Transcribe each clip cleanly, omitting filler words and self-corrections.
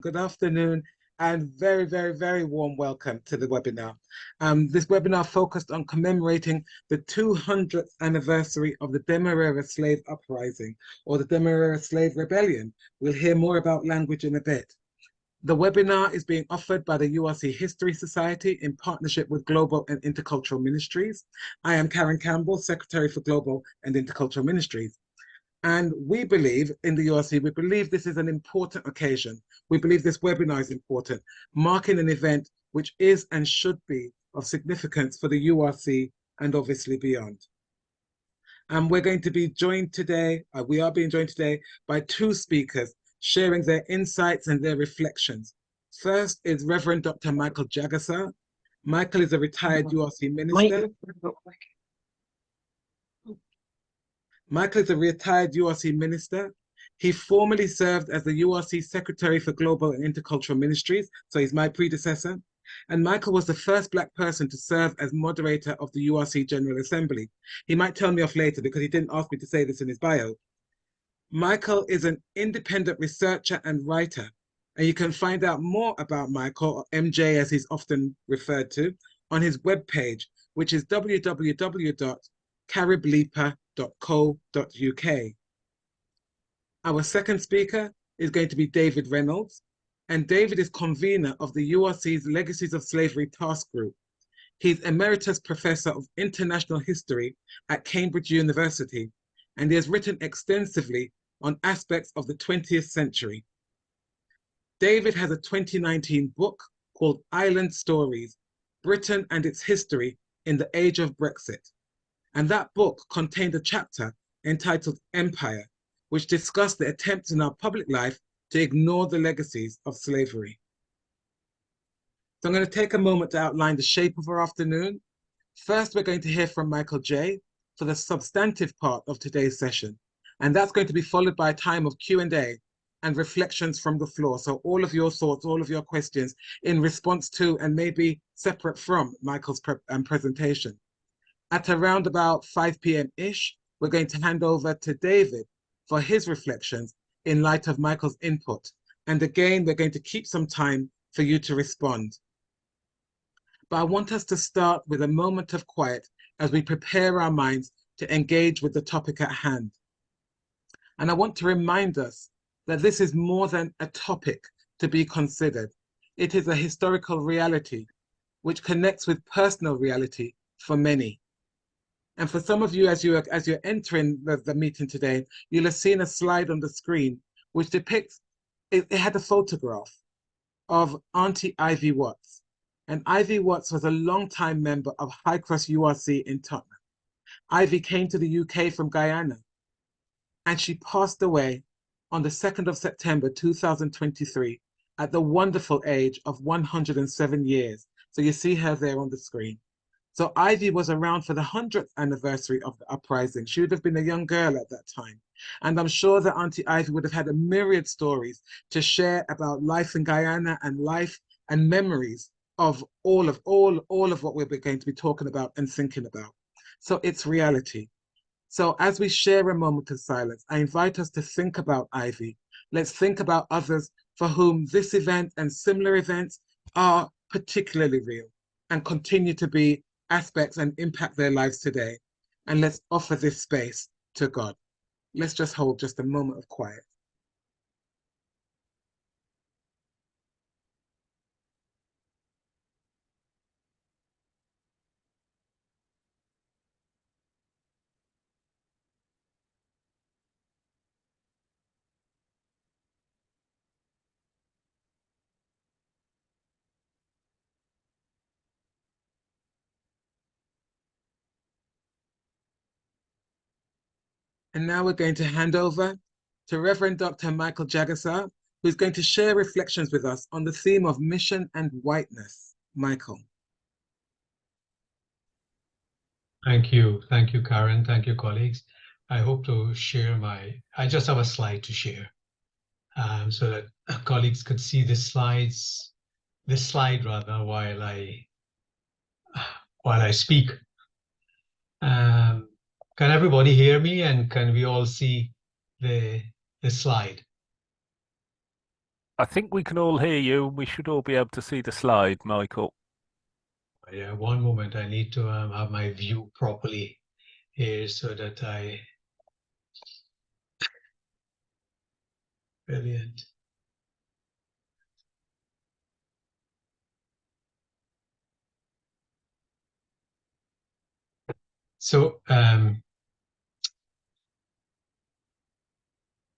Good afternoon, and very warm welcome to the webinar. This webinar focused on commemorating the 200th anniversary of the Demerara Slave uprising, or the Demerara Slave Rebellion. We'll hear more about language in a bit. The webinar is being offered by the URC History Society in partnership with Global and Intercultural Ministries. I am Karen Campbell, Secretary for Global and Intercultural Ministries. And we believe in the URC, we believe this is an important occasion. We believe this webinar is important, marking an event which is and should be of significance for the URC and obviously beyond. And we're going to be joined today, we are being joined today by two speakers sharing their insights and their reflections. First is Reverend Dr. Michael Jagasa. Michael is a retired URC minister. Michael is a retired URC minister. He formerly served as the URC Secretary for Global and Intercultural Ministries, so he's my predecessor. And Michael was the first Black person to serve as moderator of the URC General Assembly. He might tell me off later because he didn't ask me to say this in his bio. Michael is an independent researcher and writer, and you can find out more about Michael, or MJ as he's often referred to, on his webpage, which is www.caribleaper.co.uk. Our second speaker is going to be David Reynolds, and David is convener of the URC's Legacies of Slavery Task Group. He's Emeritus Professor of International History at Cambridge University, and he has written extensively on aspects of the 20th century. David has a 2019 book called Island Stories, Britain and its History in the Age of Brexit. And that book contained a chapter entitled Empire, which discussed the attempts in our public life to ignore the legacies of slavery. So I'm going to take a moment to outline the shape of our afternoon. First, we're going to hear from Michael J. for the substantive part of today's session. And that's going to be followed by a time of Q&A and reflections from the floor. So all of your thoughts, all of your questions in response to and maybe separate from Michael's presentation. At around about 5 p.m.-ish, we're going to hand over to David for his reflections in light of Michael's input. And again, we're going to keep some time for you to respond. But I want us to start with a moment of quiet as we prepare our minds to engage with the topic at hand. And I want to remind us that this is more than a topic to be considered. It is a historical reality which connects with personal reality for many. And for some of you, as you're entering the meeting today, you'll have seen a slide on the screen which depicts, it had a photograph of Auntie Ivy Watts. And Ivy Watts was a long-time member of High Cross URC in Tottenham. Ivy came to the UK from Guyana, and she passed away on the 2nd of September 2023 at the wonderful age of 107 years. So you see her there on the screen. So Ivy was around for the 100th anniversary of the uprising. She would have been a young girl at that time. And I'm sure that Auntie Ivy would have had a myriad stories to share about life in Guyana and life and memories of all of what we're going to be talking about and thinking about. So it's reality. So as we share a moment of silence, I invite us to think about Ivy. Let's think about others for whom this event and similar events are particularly real and continue to be aspects and impact their lives today. And let's offer this space to God. Let's just hold just a moment of quiet. And now we're going to hand over to Reverend Dr. Michael Jagasa, who's going to share reflections with us on the theme of mission and whiteness. Michael. Thank you, Karen. Thank you, colleagues. I hope to share I just have a slide to share so that colleagues could see this slide while I speak. Can everybody hear me, and can we all see the slide? I think we can all hear you, and we should all be able to see the slide, Michael. Yeah, one moment. I need to have my view properly here so that brilliant. So,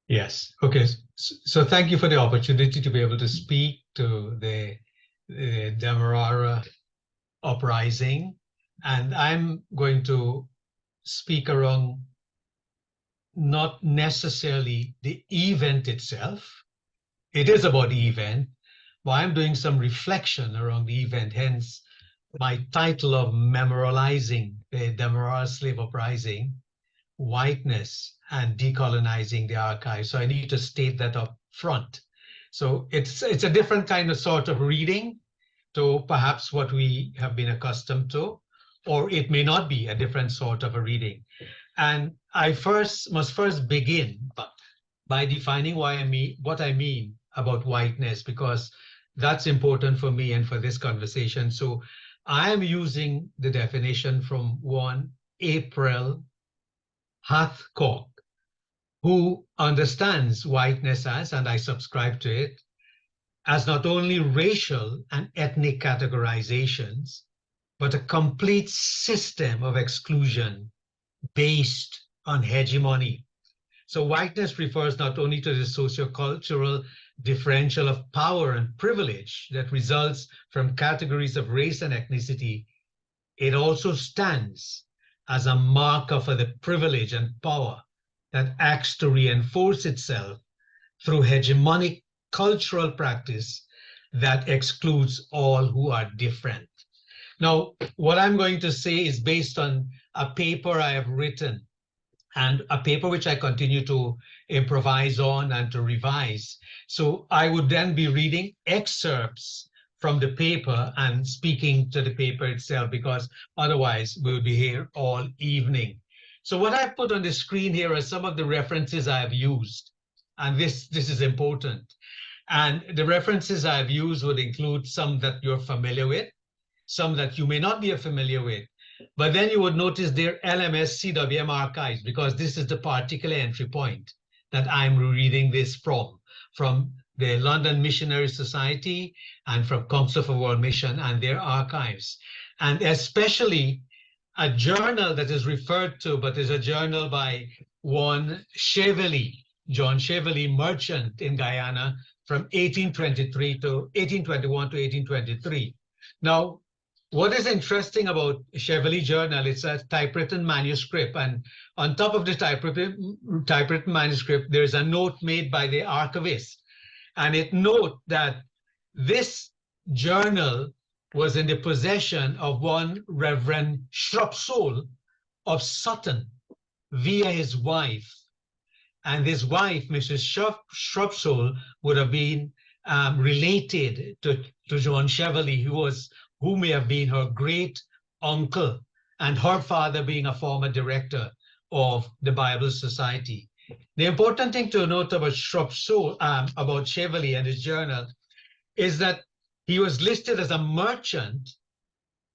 yes, okay. So thank you for the opportunity to be able to speak to the Demerara uprising. And I'm going to speak around not necessarily the event itself. It is about the event, but I'm doing some reflection around the event, hence my title of memorializing the Demerara Slave Uprising, Whiteness and Decolonizing the Archive. So I need to state that up front. So it's a different kind of sort of reading to perhaps what we have been accustomed to, or it may not be a different sort of a reading. And I must first begin by defining what I mean about whiteness, because that's important for me and for this conversation. So I am using the definition from one April Hathcock, who understands whiteness as, and I subscribe to it, as not only racial and ethnic categorizations, but a complete system of exclusion based on hegemony. So whiteness refers not only to the sociocultural differential of power and privilege that results from categories of race and ethnicity, it also stands as a marker for the privilege and power that acts to reinforce itself through hegemonic cultural practice that excludes all who are different. Now, what I'm going to say is based on a paper I have written, and a paper which I continue to improvise on and to revise. So I would then be reading excerpts from the paper and speaking to the paper itself, because otherwise we would be here all evening. So what I've put on the screen here are some of the references I have used, and this is important. And the references I've used would include some that you're familiar with, some that you may not be familiar with. But then you would notice their LMS CWM archives, because this is the particular entry point that I'm reading this from the London Missionary Society and from Council for World Mission and their archives. And especially a journal that is referred to, but is a journal by one Chevely, John Chevely, merchant in Guyana from 1821 to 1823. Now, what is interesting about Chevely Journal, it's a typewritten manuscript, and on top of the typewritten manuscript, there's a note made by the archivist, and it notes that this journal was in the possession of one Reverend Shropsole of Sutton via his wife, and his wife, Mrs. Shropsole, would have been related to John Chevely, who may have been her great uncle, and her father being a former director of the Bible Society. The important thing to note about about Chevely and his journal is that he was listed as a merchant,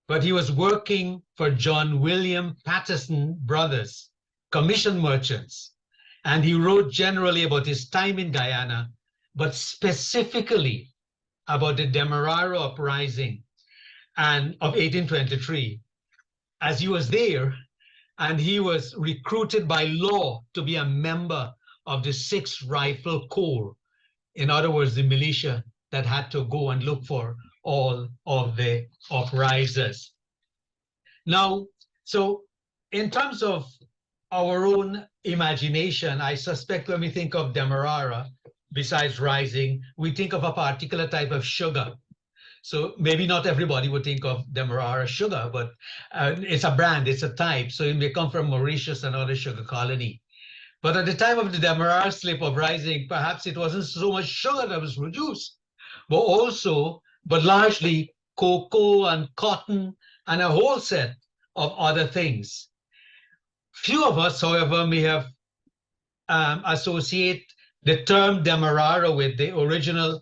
but he was working for John William Patterson Brothers, commission merchants. And he wrote generally about his time in Guyana, but specifically about the Demerara uprising and of 1823, as he was there, and he was recruited by law to be a member of the 6th Rifle Corps. In other words, the militia that had to go and look for all of the uprisers. Now, so in terms of our own imagination, I suspect when we think of Demerara, besides rising, we think of a particular type of sugar. So maybe not everybody would think of Demerara sugar, but it's a brand, it's a type. So it may come from Mauritius, another sugar colony. But at the time of the Demerara Slave Uprising, perhaps it wasn't so much sugar that was produced, but largely cocoa and cotton and a whole set of other things. Few of us, however, may have associate the term Demerara with the original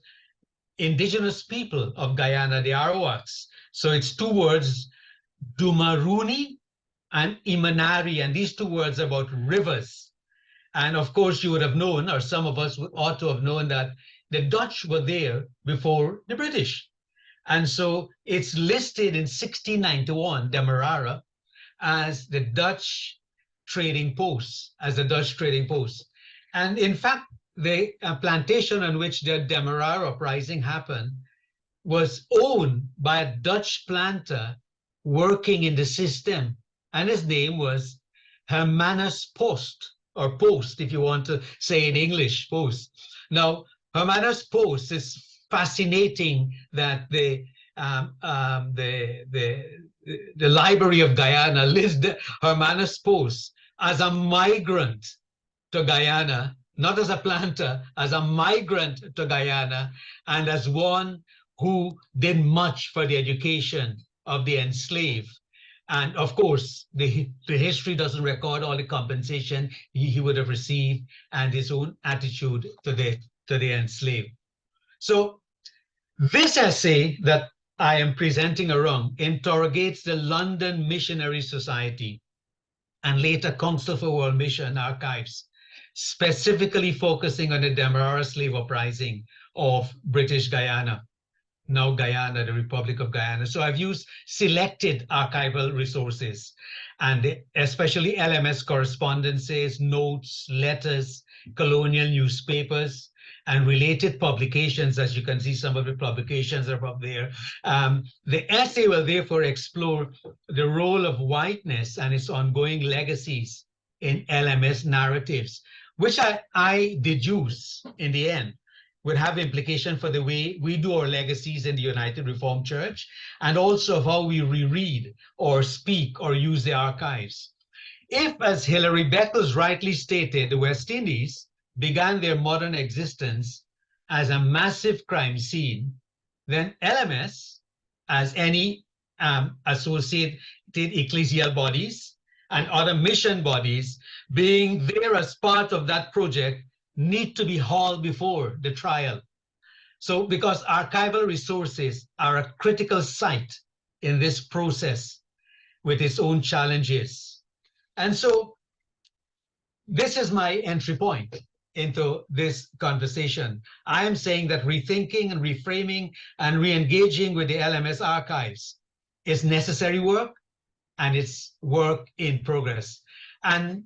indigenous people of Guyana, the Arawaks. So it's two words, Dumaruni and Imanari, and these two words are about rivers. And of course, you would have known, or some of us ought to have known, that the Dutch were there before the British. And so it's listed in 1691, Demerara, as the Dutch trading post, And in fact, the plantation on which the Demerara uprising happened was owned by a Dutch planter working in the system, and his name was Hermanus Post, or Post, if you want to say in English, Post. Now, Hermanus Post is fascinating that the Library of Guyana lists Hermanus Post as a migrant to Guyana, not as a planter, as a migrant to Guyana, and as one who did much for the education of the enslaved. And of course, the history doesn't record all the compensation he would have received and his own attitude to the enslaved. So this essay that I am presenting around interrogates the London Missionary Society and later Council for World Mission archives, specifically focusing on the Demerara Slave uprising of British Guyana, now Guyana, the Republic of Guyana. So I've used selected archival resources, and especially LMS correspondences, notes, letters, colonial newspapers, and related publications. As you can see, some of the publications are up there. The essay will therefore explore the role of whiteness and its ongoing legacies in LMS narratives, which I deduce in the end would have implication for the way we do our legacies in the United Reformed Church, and also how we reread or speak or use the archives. If, as Hilary Beckles rightly stated, the West Indies began their modern existence as a massive crime scene, then LMS, as any associated ecclesial bodies and other mission bodies, being there as part of that project, need to be hauled before the trial. So because archival resources are a critical site in this process with its own challenges. And so this is my entry point into this conversation. I am saying that rethinking and reframing and re-engaging with the LMS archives is necessary work, and it's work in progress. And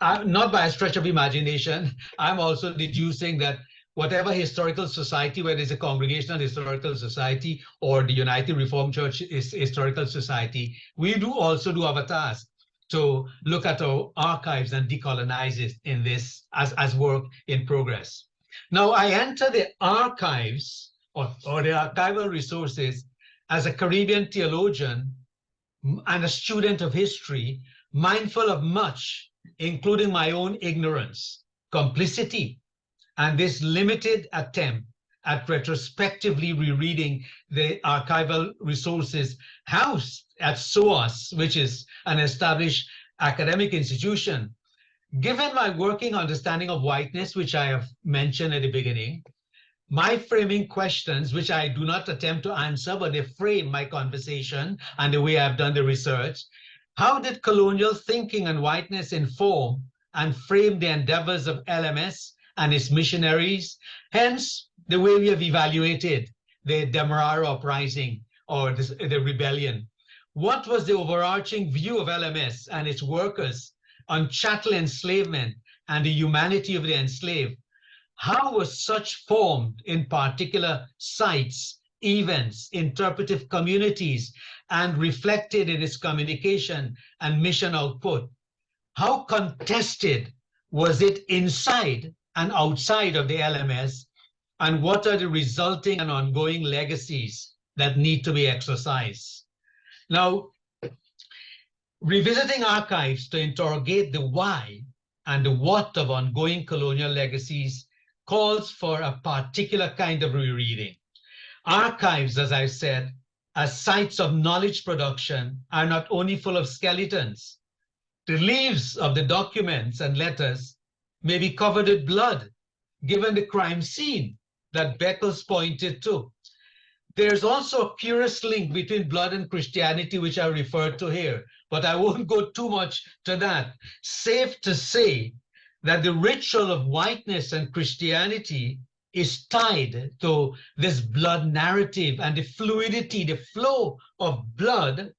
not by a stretch of imagination, I'm also deducing that whatever historical society, whether it's a Congregational Historical Society or the United Reformed Church Historical Society, we also do have a task to look at our archives and decolonize it in this as work in progress. Now, I enter the archives or the archival resources as a Caribbean theologian and a student of history, mindful of much, including my own ignorance, complicity, and this limited attempt at retrospectively rereading the archival resources housed at SOAS, which is an established academic institution. Given my working understanding of whiteness, which I have mentioned at the beginning, my framing questions, which I do not attempt to answer, but they frame my conversation and the way I've done the research. How did colonial thinking and whiteness inform and frame the endeavors of LMS and its missionaries? Hence, the way we have evaluated the Demerara uprising or the rebellion. What was the overarching view of LMS and its workers on chattel enslavement and the humanity of the enslaved? How was such formed in particular sites, events, interpretive communities, and reflected in its communication and mission output? How contested was it inside and outside of the LMS? And what are the resulting and ongoing legacies that need to be exercised? Now, revisiting archives to interrogate the why and the what of ongoing colonial legacies calls for a particular kind of rereading. Archives, as I've said, as sites of knowledge production, are not only full of skeletons. The leaves of the documents and letters may be covered with blood given the crime scene that Beckles pointed to. There's also a curious link between blood and Christianity, which I referred to here, but I won't go too much to that. Safe to say that the ritual of whiteness and Christianity is tied to this blood narrative and the fluidity, the flow of blood,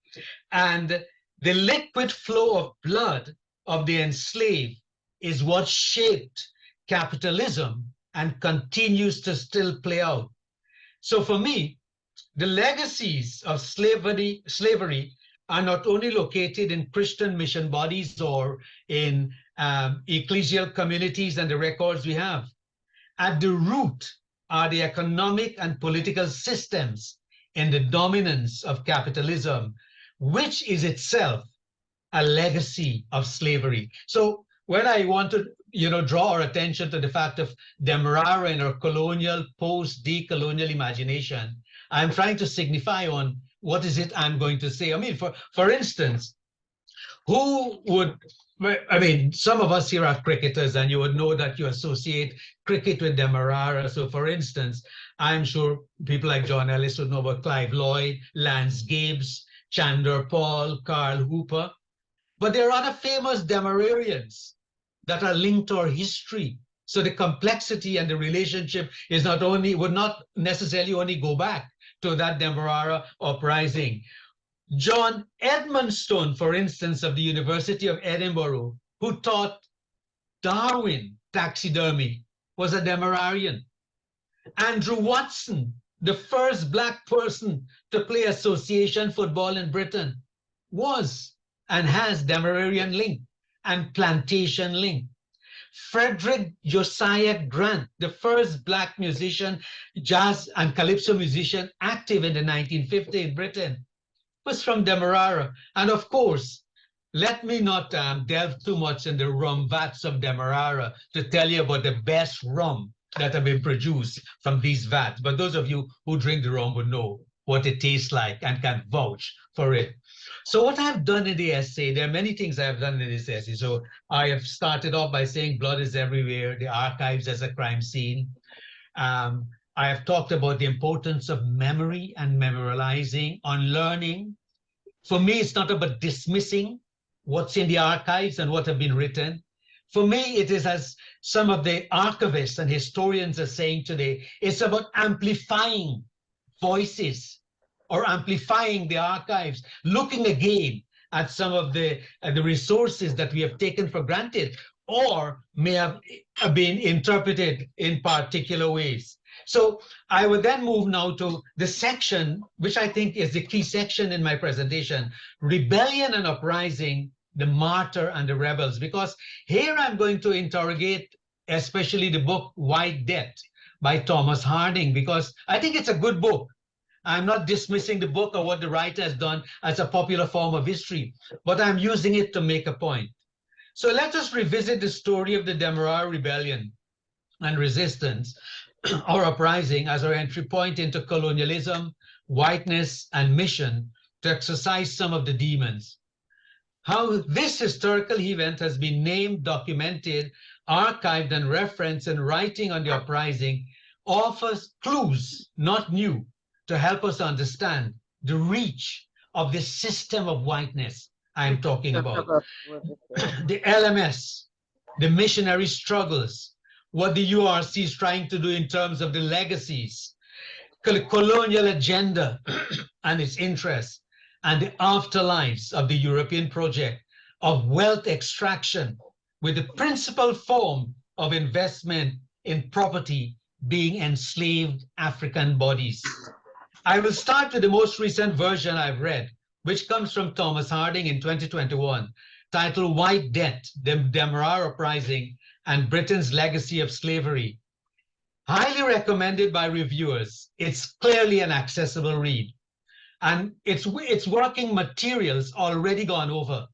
and the liquid flow of blood of the enslaved is what shaped capitalism and continues to still play out. So for me, the legacies of slavery are not only located in Christian mission bodies or in ecclesial communities and the records we have. At the root are the economic and political systems in the dominance of capitalism, which is itself a legacy of slavery. So when I want to draw our attention to the fact of Demerara in our colonial, post-decolonial imagination, I'm trying to signify on what is it I'm going to say. I mean, for instance, who would, I mean, some of us here are cricketers, and you would know that you associate cricket with Demerara. So for instance, I'm sure people like John Ellis would know about Clive Lloyd, Lance Gibbs, Chandler Paul, Carl Hooper. But there are other famous Demerarians that are linked to our history. So the complexity and the relationship is would not necessarily only go back to that Demerara uprising. John Edmonstone, for instance, of the University of Edinburgh, who taught Darwin taxidermy, was a Demerarian. Andrew Watson, the first Black person to play association football in Britain, was and has Demerarian link and plantation link. Frederick Josiah Grant, the first Black musician, jazz and calypso musician active in the 1950s in Britain, was from Demerara. And of course, let me not delve too much in the rum vats of Demerara to tell you about the best rum that have been produced from these vats. But those of you who drink the rum would know what it tastes like and can vouch for it. So what I've done in the essay, there are many things I've done in this essay. So I have started off by saying blood is everywhere, the archives as a crime scene. I have talked about the importance of memory and memorializing, unlearning. For me, it's not about dismissing what's in the archives and what have been written. For me, it is, as some of the archivists and historians are saying today, it's about amplifying voices or amplifying the archives, looking again at some of the resources that we have taken for granted or may have been interpreted in particular ways. So I would then move now to the section, which I think is the key section in my presentation, Rebellion and Uprising, the Martyr and the Rebels, because here I'm going to interrogate especially the book White Debt by Thomas Harding, because I think it's a good book. I'm not dismissing the book or what the writer has done as a popular form of history, but I'm using it to make a point. So let us revisit the story of the Demerara Rebellion and resistance or uprising as our entry point into colonialism, whiteness, and mission to exercise some of the demons. How this historical event has been named, documented, archived, and referenced in writing on the uprising offers clues, not new, to help us understand the reach of the system of whiteness I'm talking about. The LMS, the missionary struggles, what the URC is trying to do in terms of the legacies, colonial agenda and its interests, and the afterlives of the European project of wealth extraction, with the principal form of investment in property being enslaved African bodies. I will start with the most recent version I've read, which comes from Thomas Harding in 2021, titled White Debt, the Demerara Uprising and Britain's Legacy of Slavery. Highly recommended by reviewers. It's clearly an accessible read. And it's working materials already gone over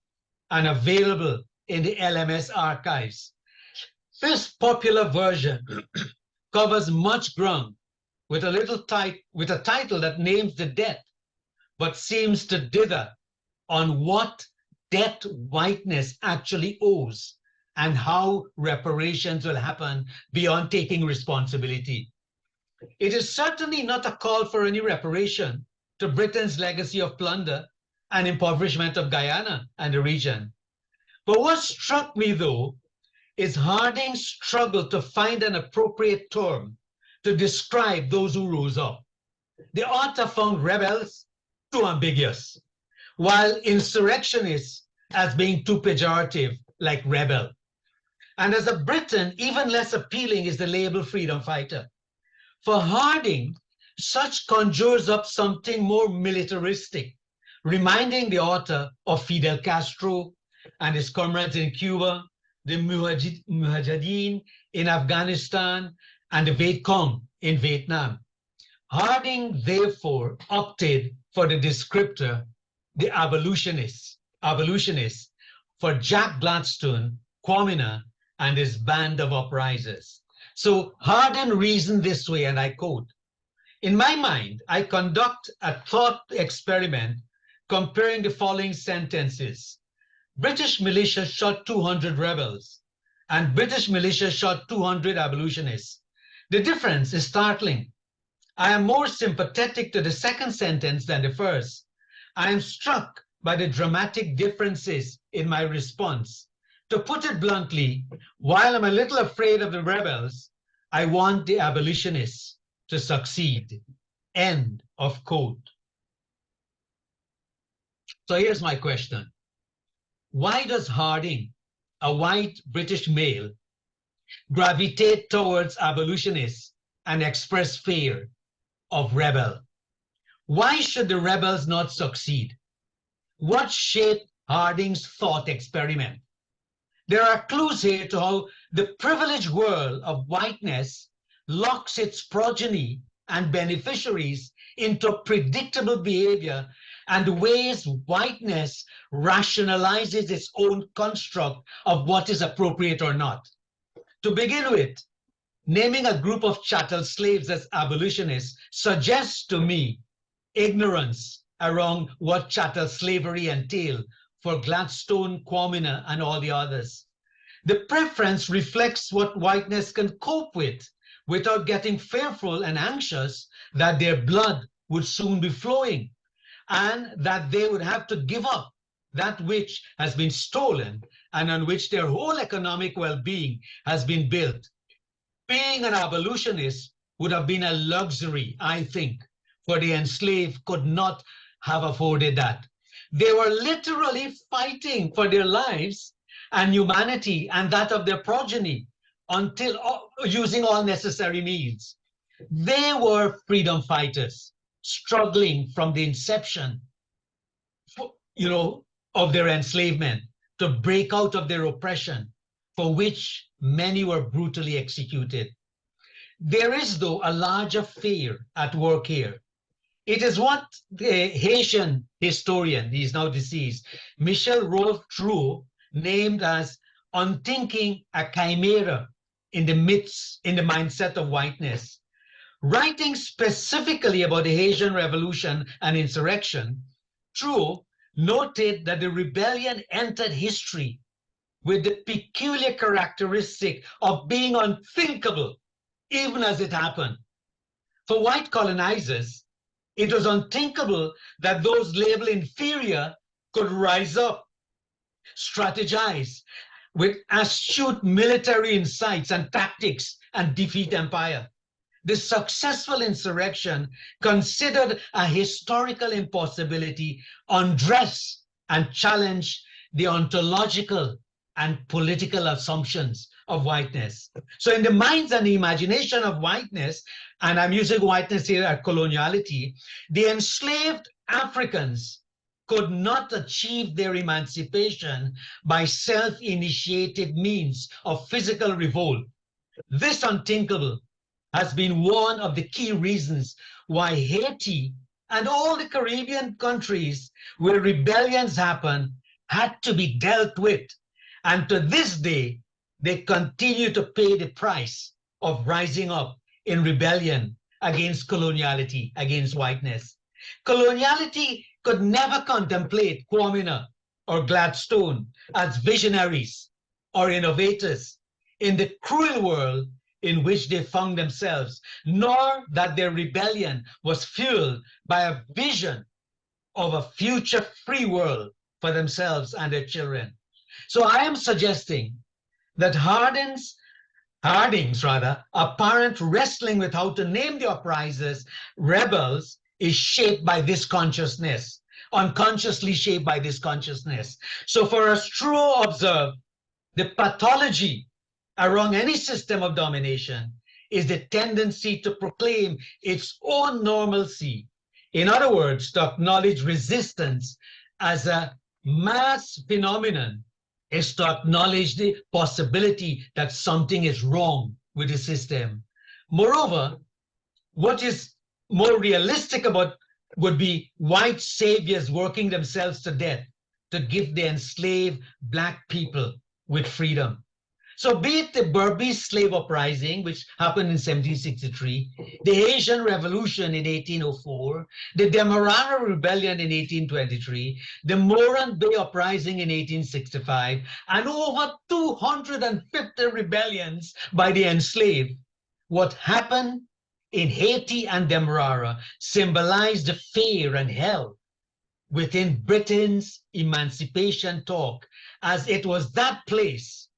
and available in the LMS archives. This popular version covers much ground with a title that names the debt, but seems to dither on what debt whiteness actually owes and how reparations will happen beyond taking responsibility. It is certainly not a call for any reparation to Britain's legacy of plunder and impoverishment of Guyana and the region. But what struck me, though, is Harding's struggle to find an appropriate term to describe those who rose up. The author found rebels too ambiguous, while insurrectionists as being too pejorative, like rebel. And as a Briton, even less appealing is the label freedom fighter. For Harding, such conjures up something more militaristic, reminding the author of Fidel Castro and his comrades in Cuba, the Mujahideen in Afghanistan, and the Viet Cong in Vietnam. Harding therefore opted for the descriptor, the abolitionists, for Jack Gladstone, Quamina, and his band of uprisers. So Harding reasoned this way, and I quote, "In my mind, I conduct a thought experiment comparing the following sentences. British militia shot 200 rebels, and British militia shot 200 abolitionists. The difference is startling. I am more sympathetic to the second sentence than the first. I am struck by the dramatic differences in my response. To put it bluntly, while I'm a little afraid of the rebels, I want the abolitionists to succeed." End of quote. So here's my question. Why does Harding, a white British male, gravitate towards abolitionists and express fear of rebel? Why should the rebels not succeed? What shaped Harding's thought experiment? There are clues here to how the privileged world of whiteness locks its progeny and beneficiaries into predictable behavior and the ways whiteness rationalizes its own construct of what is appropriate or not. To begin with, naming a group of chattel slaves as abolitionists suggests to me ignorance around what chattel slavery entailed for Gladstone, Quamina, and all the others. The preference reflects what whiteness can cope with without getting fearful and anxious that their blood would soon be flowing and that they would have to give up that which has been stolen and on which their whole economic well-being has been built. Being an abolitionist would have been a luxury, I think, for the enslaved could not have afforded that. They were literally fighting for their lives and humanity and that of their progeny until using all necessary means. They were freedom fighters, struggling from the inception, of their enslavement to break out of their oppression, for which many were brutally executed. There is, though, a larger fear at work here. It is what the Haitian historian, he is now deceased, Michel Rolfe-Trouot, named as unthinking a chimera in the mindset of whiteness. Writing specifically about the Haitian Revolution and insurrection, Trouot noted that the rebellion entered history with the peculiar characteristic of being unthinkable, even as it happened. For white colonizers, it was unthinkable that those labeled inferior could rise up, strategize with astute military insights and tactics and defeat empire. The successful insurrection considered a historical impossibility, undress and challenge the ontological and political assumptions of whiteness. So in the minds and the imagination of whiteness, and I'm using whiteness here at coloniality, the enslaved Africans could not achieve their emancipation by self-initiated means of physical revolt. This unthinkable has been one of the key reasons why Haiti and all the Caribbean countries where rebellions happen had to be dealt with. And to this day, they continue to pay the price of rising up in rebellion against coloniality, against whiteness. Coloniality could never contemplate Quamina or Gladstone as visionaries or innovators in the cruel world in which they found themselves, nor that their rebellion was fueled by a vision of a future free world for themselves and their children. So I am suggesting that Harding's apparent wrestling with how to name the uprisers rebels is shaped by this consciousness, unconsciously shaped by this consciousness. So for us to observe the pathology around any system of domination is the tendency to proclaim its own normalcy. In other words, to acknowledge resistance as a mass phenomenon is to acknowledge the possibility that something is wrong with the system. Moreover, what is more realistic about would be white saviors working themselves to death to give the enslaved Black people with freedom. So be it the Berbice slave uprising, which happened in 1763, the Haitian Revolution in 1804, the Demerara Rebellion in 1823, the Moran Bay uprising in 1865, and over 250 rebellions by the enslaved, what happened in Haiti and Demerara symbolized the fear and hell within Britain's emancipation talk, as it was that place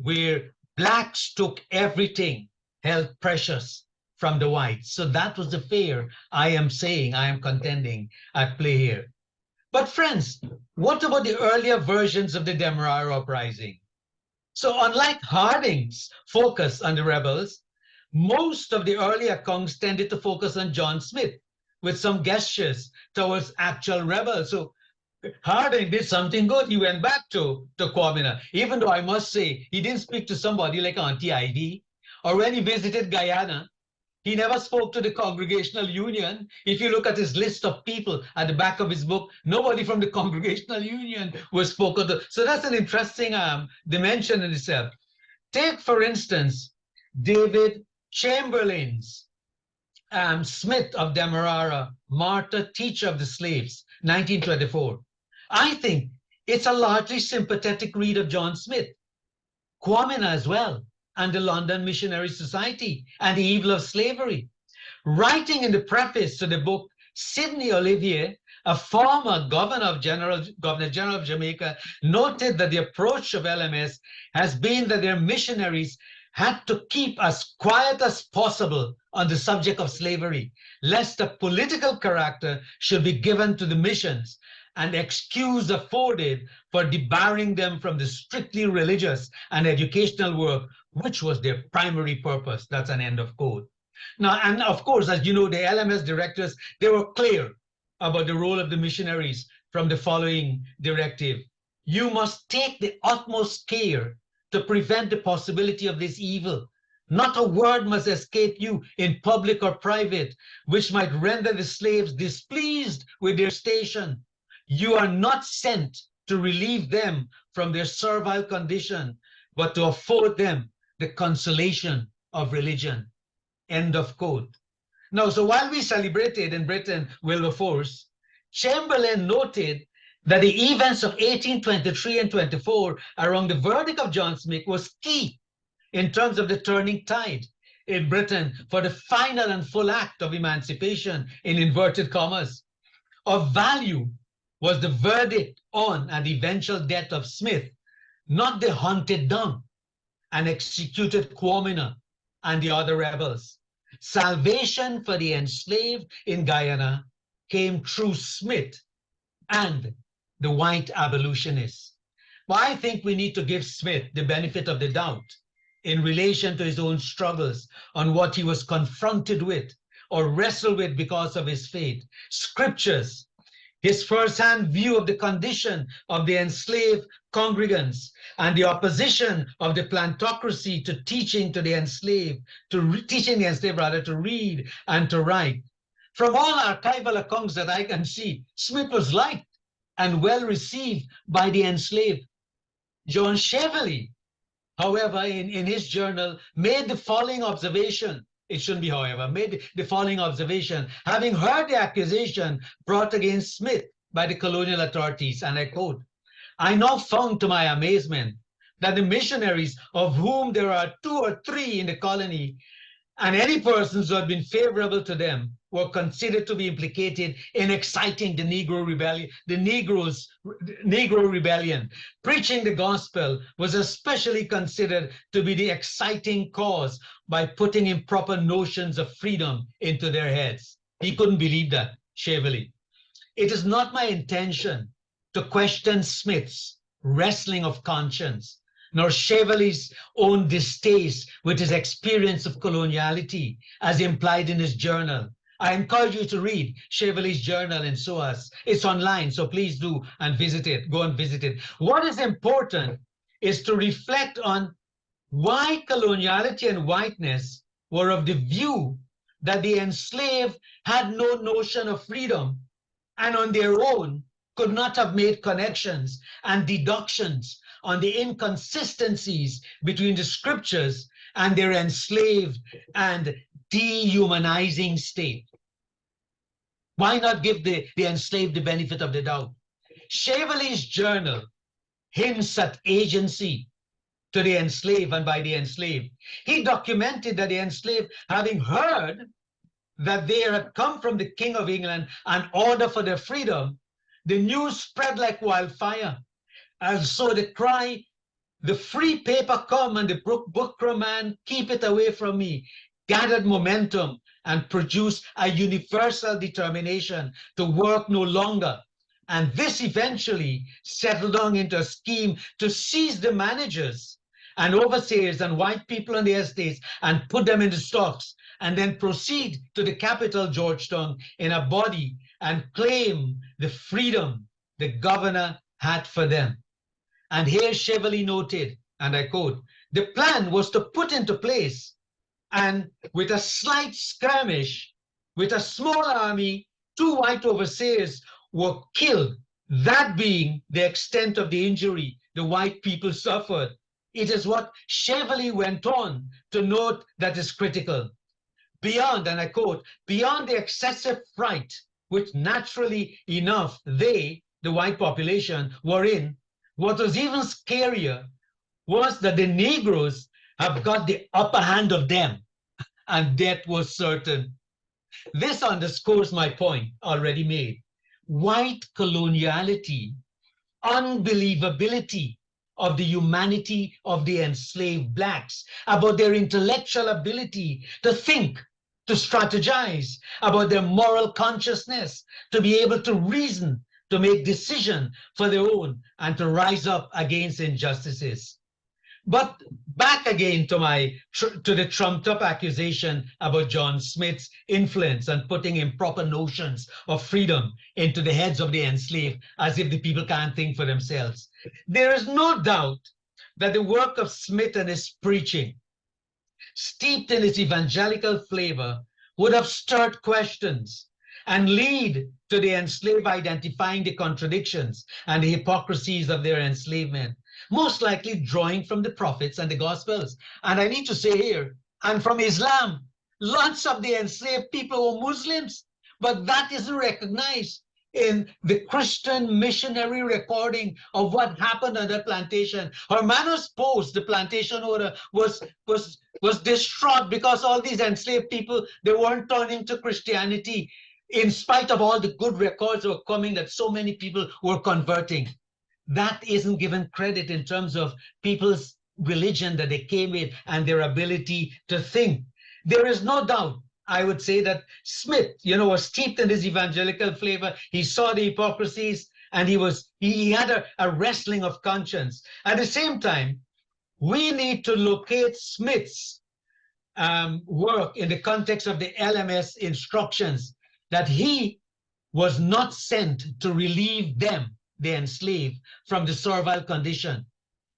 where Blacks took everything held precious from the whites. So that was the fear I am contending at play here. But friends, what about the earlier versions of the Demerara uprising? So unlike Harding's focus on the rebels, most of the early accounts tended to focus on John Smith with some gestures towards actual rebels. So Harding did something good. He went back to Quamina, even though I must say he didn't speak to somebody like Auntie Ivy, or when he visited Guyana, he never spoke to the Congregational Union. If you look at his list of people at the back of his book, nobody from the Congregational Union was spoken to. So that's an interesting dimension in itself. Take, for instance, David Chamberlain's Smith of Demerara, Martyr, Teacher of the Slaves, 1924. I think it's a largely sympathetic read of John Smith, Quamina as well, and the London Missionary Society and the evil of slavery. Writing in the preface to the book, Sidney Olivier, a former Governor General of Jamaica, noted that the approach of LMS has been that their missionaries had to keep as quiet as possible on the subject of slavery, lest a political character should be given to the missions and excuse afforded for debarring them from the strictly religious and educational work, which was their primary purpose. That's an end of quote. Now, and of course, as you know, the LMS directors, they were clear about the role of the missionaries from the following directive. You must take the utmost care to prevent the possibility of this evil. Not a word must escape you in public or private, which might render the slaves displeased with their station. You are not sent to relieve them from their servile condition, but to afford them the consolation of religion. End of quote. Now, so while we celebrated in Britain Wilberforce, Chamberlain noted that the events of 1823 and 24 around the verdict of John Smith was key in terms of the turning tide in Britain for the final and full act of emancipation, in inverted commas. Of value was the verdict on and eventual death of Smith, not the hunted down and executed Quamina and the other rebels. Salvation for the enslaved in Guyana came through Smith and the white abolitionists. But I think we need to give Smith the benefit of the doubt in relation to his own struggles on what he was confronted with or wrestled with because of his faith. Scriptures, his first-hand view of the condition of the enslaved congregants and the opposition of the plantocracy to teaching the enslaved to read and to write. From all archival accounts that I can see, Smith was liked and well received by the enslaved. John Cheverly, however, in his journal, made the following observation. It shouldn't be, however, made the following observation, having heard the accusation brought against Smith by the colonial authorities, and I quote, I now found to my amazement that the missionaries, of whom there are 2 or 3 in the colony, and any persons who had been favorable to them, were considered to be implicated in exciting the Negro rebellion, Negro rebellion. Preaching the gospel was especially considered to be the exciting cause by putting improper notions of freedom into their heads. He couldn't believe that, Cheverly. It is not my intention to question Smith's wrestling of conscience, nor Cheverly's own distaste with his experience of coloniality, as implied in his journal. I encourage you to read Cheverly's journal in SOAS. It's online, so please do and visit it. Go and visit it. What is important is to reflect on why coloniality and whiteness were of the view that the enslaved had no notion of freedom and on their own could not have made connections and deductions on the inconsistencies between the scriptures and their enslaved and dehumanizing state. Why not give the enslaved the benefit of the doubt? Cheverly's journal hints at agency to the enslaved and by the enslaved. He documented that the enslaved, having heard that there had come from the King of England an order for their freedom, the news spread like wildfire. And so the cry, the free paper come and the bookworm man, keep it away from me, gathered momentum and produced a universal determination to work no longer. And this eventually settled down into a scheme to seize the managers and overseers and white people on the estates and put them in the stocks and then proceed to the capital, Georgetown, in a body and claim the freedom the governor had for them. And here Cheverly noted, and I quote, the plan was to put into place, and with a slight skirmish, with a small army, 2 white overseers were killed, that being the extent of the injury the white people suffered. It is what Cheverly went on to note that is critical. Beyond, and I quote, beyond the excessive fright, which naturally enough they, the white population, were in, what was even scarier was that the Negroes have got the upper hand of them, and death was certain. This underscores my point already made. White coloniality, unbelievability of the humanity of the enslaved blacks, about their intellectual ability to think, to strategize, about their moral consciousness, to be able to reason, to make decisions for their own, and to rise up against injustices. But back again to the trumped up accusation about John Smith's influence and putting improper notions of freedom into the heads of the enslaved, as if the people can't think for themselves. There is no doubt that the work of Smith and his preaching, steeped in its evangelical flavor, would have stirred questions and lead to the enslaved identifying the contradictions and the hypocrisies of their enslavement, most likely drawing from the prophets and the gospels. And I need to say here, and from Islam, lots of the enslaved people were Muslims, but that isn't recognized in the Christian missionary recording of what happened on the plantation. Hermanos Post, the plantation owner, was distraught because all these enslaved people, they weren't turning to Christianity, in spite of all the good records that were coming that so many people were converting. That isn't given credit in terms of people's religion that they came with and their ability to think. There is no doubt, I would say, that Smith, was steeped in his evangelical flavor. He saw the hypocrisies and he had a wrestling of conscience. At the same time, we need to locate Smith's work in the context of the LMS instructions, that he was not sent to relieve them, the enslaved, from the servile condition.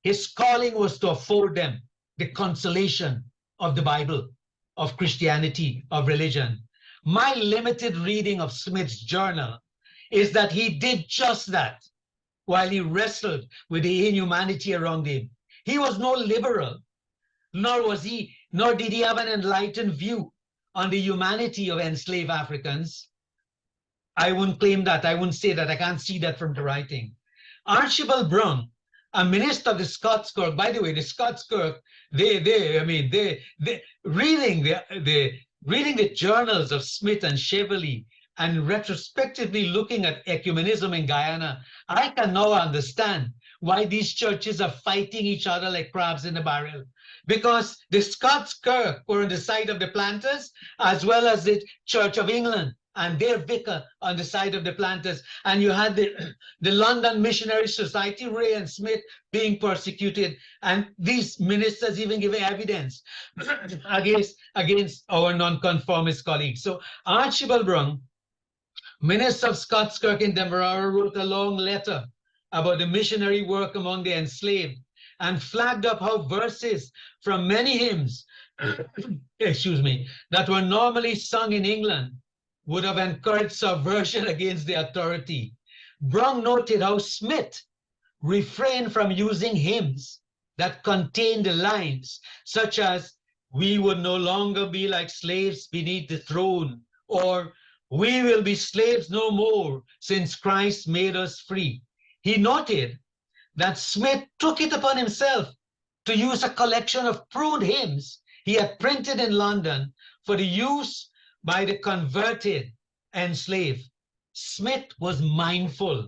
His calling was to afford them the consolation of the Bible, of Christianity, of religion. My limited reading of Smith's journal is that he did just that while he wrestled with the inhumanity around him. He was no liberal, nor did he have an enlightened view on the humanity of enslaved Africans. I wouldn't claim that. I wouldn't say that. I can't see that from the writing. Archibald Brown a minister of the Scots Kirk. By the way, the Scots Kirk, reading the journals of Smith and Cheverly and retrospectively looking at ecumenism in Guyana, I can now understand why these churches are fighting each other like crabs in a barrel. Because the Scots Kirk were on the side of the planters, as well as the Church of England and their vicar on the side of the planters. And you had the London Missionary Society, Ray and Smith, being persecuted. And these ministers even give evidence against our nonconformist colleagues. So Archibald Brung, minister of Scots Kirk in Demerara, wrote a long letter about the missionary work among the enslaved and flagged up how verses from many hymns, excuse me, that were normally sung in England would have encouraged subversion against the authority. Brung noted how Smith refrained from using hymns that contained the lines such as, "We would no longer be like slaves beneath the throne," or "We will be slaves no more since Christ made us free." He noted that Smith took it upon himself to use a collection of pruned hymns he had printed in London for the use by the converted enslaved. Smith was mindful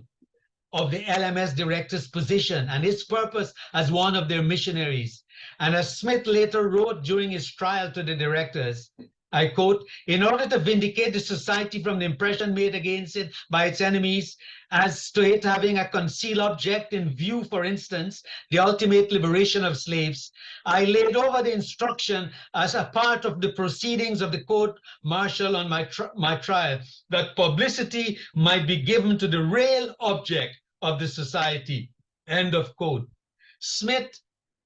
of the LMS director's position and his purpose as one of their missionaries. And as Smith later wrote during his trial to the directors, I quote, "In order to vindicate the society from the impression made against it by its enemies, as to it having a concealed object in view, for instance, the ultimate liberation of slaves, I laid over the instruction as a part of the proceedings of the court-martial on my trial, that publicity might be given to the real object of the society." End of quote. Smith,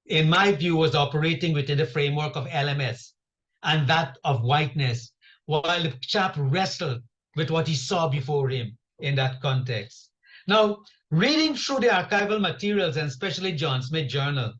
in my view, was operating within the framework of LMS and that of whiteness, while the chap wrestled with what he saw before him in that context. Now, reading through the archival materials, and especially John Smith Journal,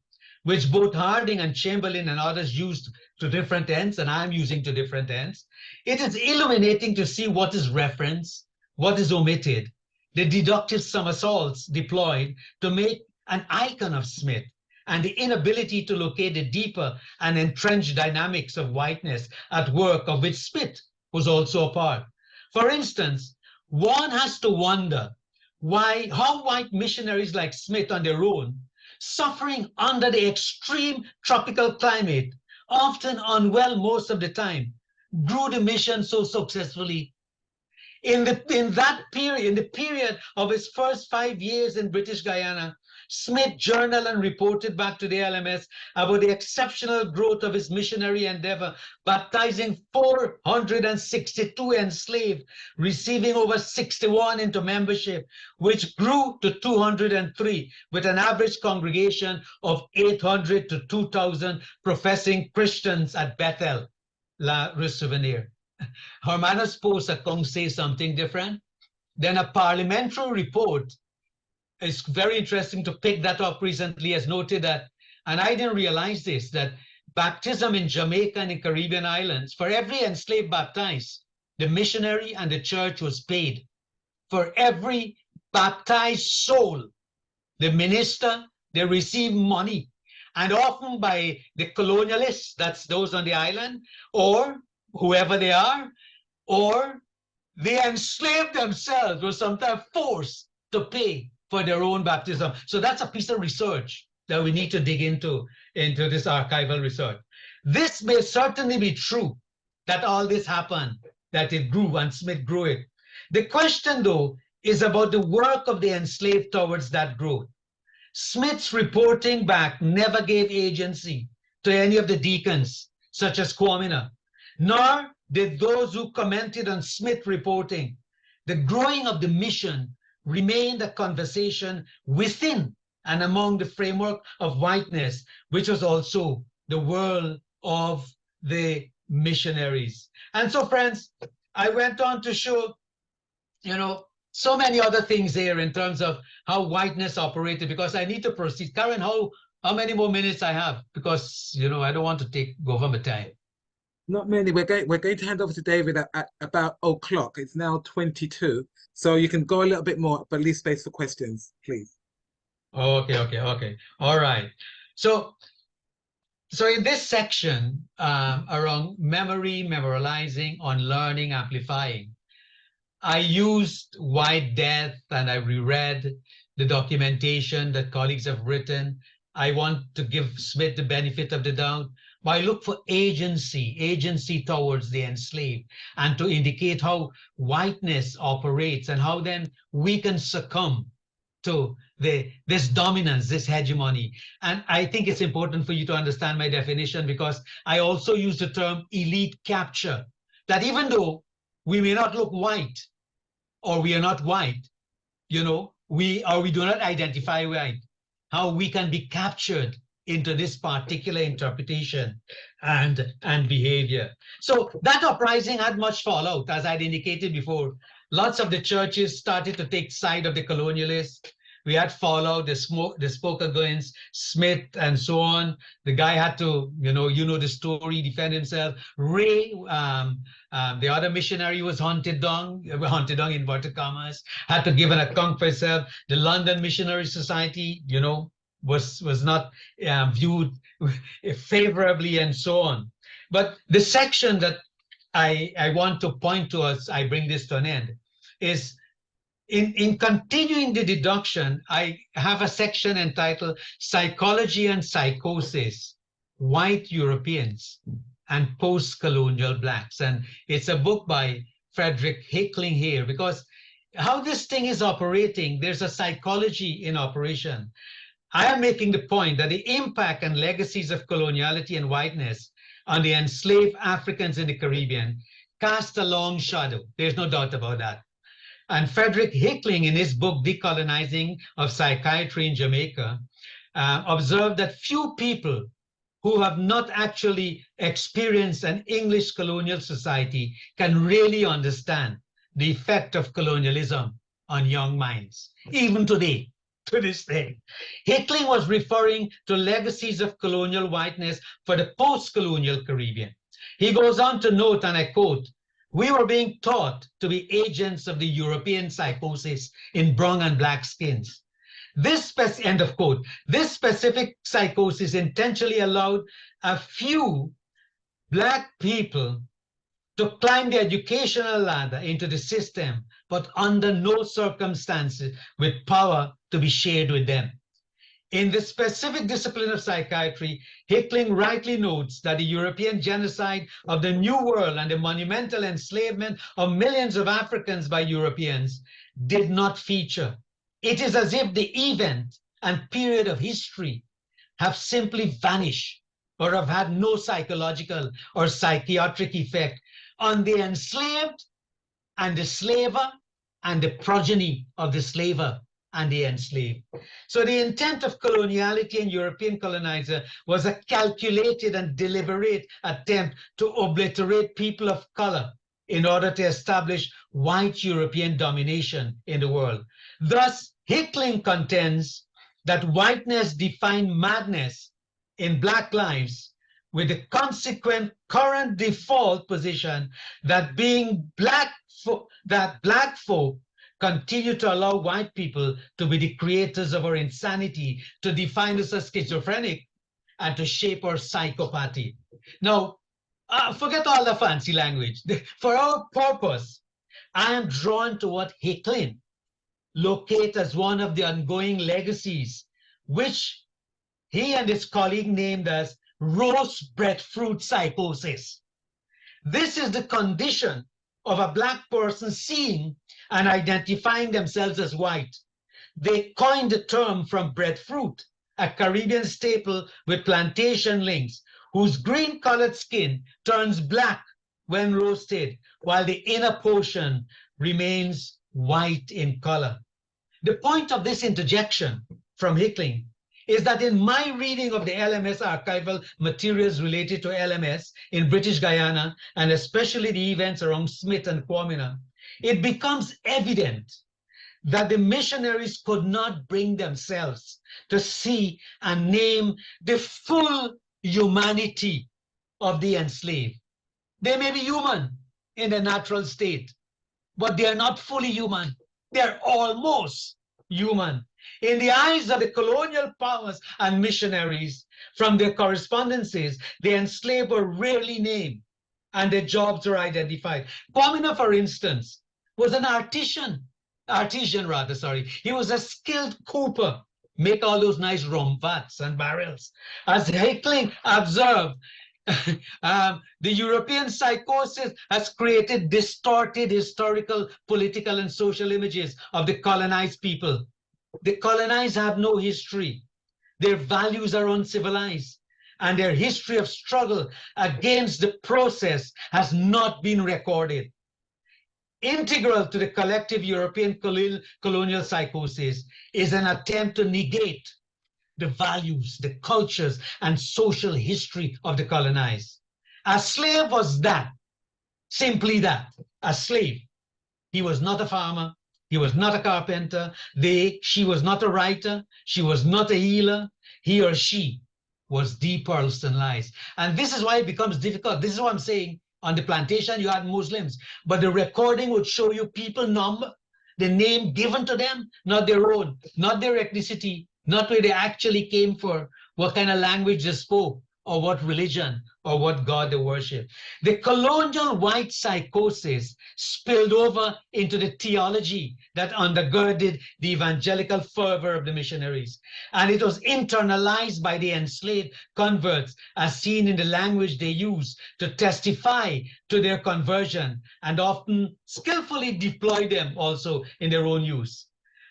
which both Harding and Chamberlain and others used to different ends, and I'm using to different ends, it is illuminating to see what is referenced, what is omitted, the deductive somersaults deployed to make an icon of Smith, and the inability to locate the deeper and entrenched dynamics of whiteness at work, of which Smith was also a part. For instance, one has to wonder how white missionaries like Smith on their own, suffering under the extreme tropical climate, often unwell most of the time, grew the mission so successfully. In the period of his first 5 years in British Guyana, Smith journaled and reported back to the LMS about the exceptional growth of his missionary endeavor, baptizing 462 enslaved, receiving over 61 into membership, which grew to 203, with an average congregation of 800 to 2,000 professing Christians at Bethel, La Rue-Souvenir. Hermanus Post at Kong say something different. Then a parliamentary report, it's very interesting to pick that up recently, has noted that, and I didn't realize this, that baptism in Jamaica and in Caribbean islands, for every enslaved baptized, the missionary and the church was paid. For every baptized soul, the minister, they received money, and often by the colonialists, that's those on the island, or whoever they are, or the enslaved themselves were sometimes forced to pay for their own baptism. So that's a piece of research that we need to dig into this archival research. This may certainly be true, that all this happened, that it grew and Smith grew it. The question, though, is about the work of the enslaved towards that growth. Smith's reporting back never gave agency to any of the deacons, such as Quamina, nor did those who commented on Smith reporting. The growing of the mission remained a conversation within and among the framework of whiteness, which was also the world of the missionaries. And so, friends, I went on to show, so many other things here in terms of how whiteness operated, because I need to proceed. Karen, how many more minutes I have? Because, I don't want to go over my time. Not many. We're going to hand over to David at about o'clock. It's now 22. So you can go a little bit more, but leave space for questions, please. Okay. All right. So in this section around memory, memorializing, unlearning, amplifying, I used White Death and I reread the documentation that colleagues have written. I want to give Smith the benefit of the doubt, but I look for agency towards the enslaved, and to indicate how whiteness operates and how then we can succumb to this dominance, this hegemony. And I think it's important for you to understand my definition, because I also use the term elite capture, that even though we may not look white, or we are not white, we do not identify white, how we can be captured into this particular interpretation and behavior. So that uprising had much fallout, as I'd indicated before. Lots of the churches started to take side of the colonialists. We had fallout, the spoke against Smith and so on. The guy had to, the story, defend himself. Ray, the other missionary, was hunted down in inverted commas, had to give an account for himself. The London Missionary Society, was not viewed favorably and so on. But the section that I want to point to as I bring this to an end is, in continuing the deduction, I have a section entitled Psychology and Psychosis, White Europeans and Post-Colonial Blacks. And it's a book by Frederick Hickling here, because how this thing is operating, there's a psychology in operation. I am making the point that the impact and legacies of coloniality and whiteness on the enslaved Africans in the Caribbean cast a long shadow. There's no doubt about that. And Frederick Hickling, in his book, Decolonizing of Psychiatry in Jamaica, observed that few people who have not actually experienced an English colonial society can really understand the effect of colonialism on young minds, even today, to this day. Hickling was referring to legacies of colonial whiteness for the post-colonial Caribbean. He goes on to note, and I quote, "We were being taught to be agents of the European psychosis in brown and black skins. End of quote. This specific psychosis intentionally allowed a few black people to climb the educational ladder into the system, but under no circumstances with power to be shared with them." In the specific discipline of psychiatry, Hickling rightly notes that the European genocide of the New World and the monumental enslavement of millions of Africans by Europeans did not feature. It is as if the event and period of history have simply vanished or have had no psychological or psychiatric effect on the enslaved and the slaver and the progeny of the slaver and the enslaved. So the intent of coloniality and European colonizer was a calculated and deliberate attempt to obliterate people of color in order to establish white European domination in the world. Thus, Hickling contends that whiteness defined madness in black lives, with the consequent current default position that black folk continue to allow white people to be the creators of our insanity, to define us as schizophrenic, and to shape our psychopathy. Now, forget all the fancy language. For our purpose, I am drawn to what Hickling locates as one of the ongoing legacies, which he and his colleague named as rose breadfruit psychosis. This is the condition of a black person seeing and identifying themselves as white. They coined the term from breadfruit, a Caribbean staple with plantation links, whose green-colored skin turns black when roasted, while the inner portion remains white in color. The point of this interjection from Hickling is that in my reading of the LMS archival materials related to LMS in British Guyana, and especially the events around Smith and Quamina, it becomes evident that the missionaries could not bring themselves to see and name the full humanity of the enslaved. They may be human in their natural state, but they are not fully human. They're almost human In the eyes of the colonial powers and missionaries, from their correspondences, the enslaved were rarely named and their jobs were identified. Quamina, for instance, was an artisan rather, sorry. He was a skilled cooper, make all those nice rum vats and barrels. As Hickling observed, the European psychosis has created distorted historical, political, and social images of the colonized people. The colonized have no history. Their values are uncivilized, and their history of struggle against the process has not been recorded. Integral to the collective European colonial psychosis is an attempt to negate the values, the cultures, and social history of the colonized. A slave was that, simply that, a slave. He was not a farmer, he was not a carpenter, she was not a writer, she was not a healer, he or she was depersonalized. And this is why it becomes difficult. This is what I'm saying. On the plantation, you had Muslims, but the recording would show you people number, the name given to them, not their own, not their ethnicity, not where they actually came for, what kind of language they spoke, or what religion, or what God they worship. The colonial white psychosis spilled over into the theology that undergirded the evangelical fervor of the missionaries. And it was internalized by the enslaved converts, as seen in the language they use to testify to their conversion, and often skillfully deploy them also in their own use.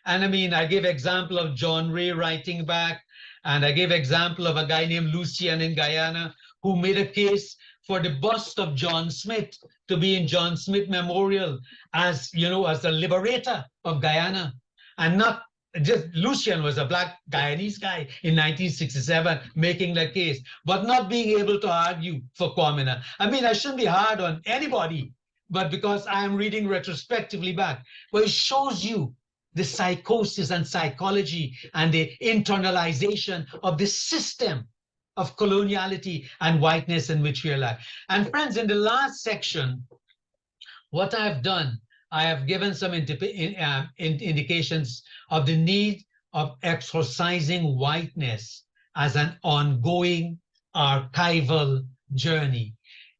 And I mean, I gave example of John Ray writing back, and I gave example of a guy named Lucian in Guyana who made a case for the bust of John Smith to be in John Smith Memorial as, you know, as the liberator of Guyana. And not just Lucian was a black Guyanese guy in 1967 making that case, but not being able to argue for Quamina. I mean, I shouldn't be hard on anybody, but because I am reading retrospectively back, but it shows you the psychosis and psychology and the internalization of the system of coloniality and whiteness in which we are alive. And friends, in the last section, what I've done, I have given some indications of the need of exorcising whiteness as an ongoing archival journey.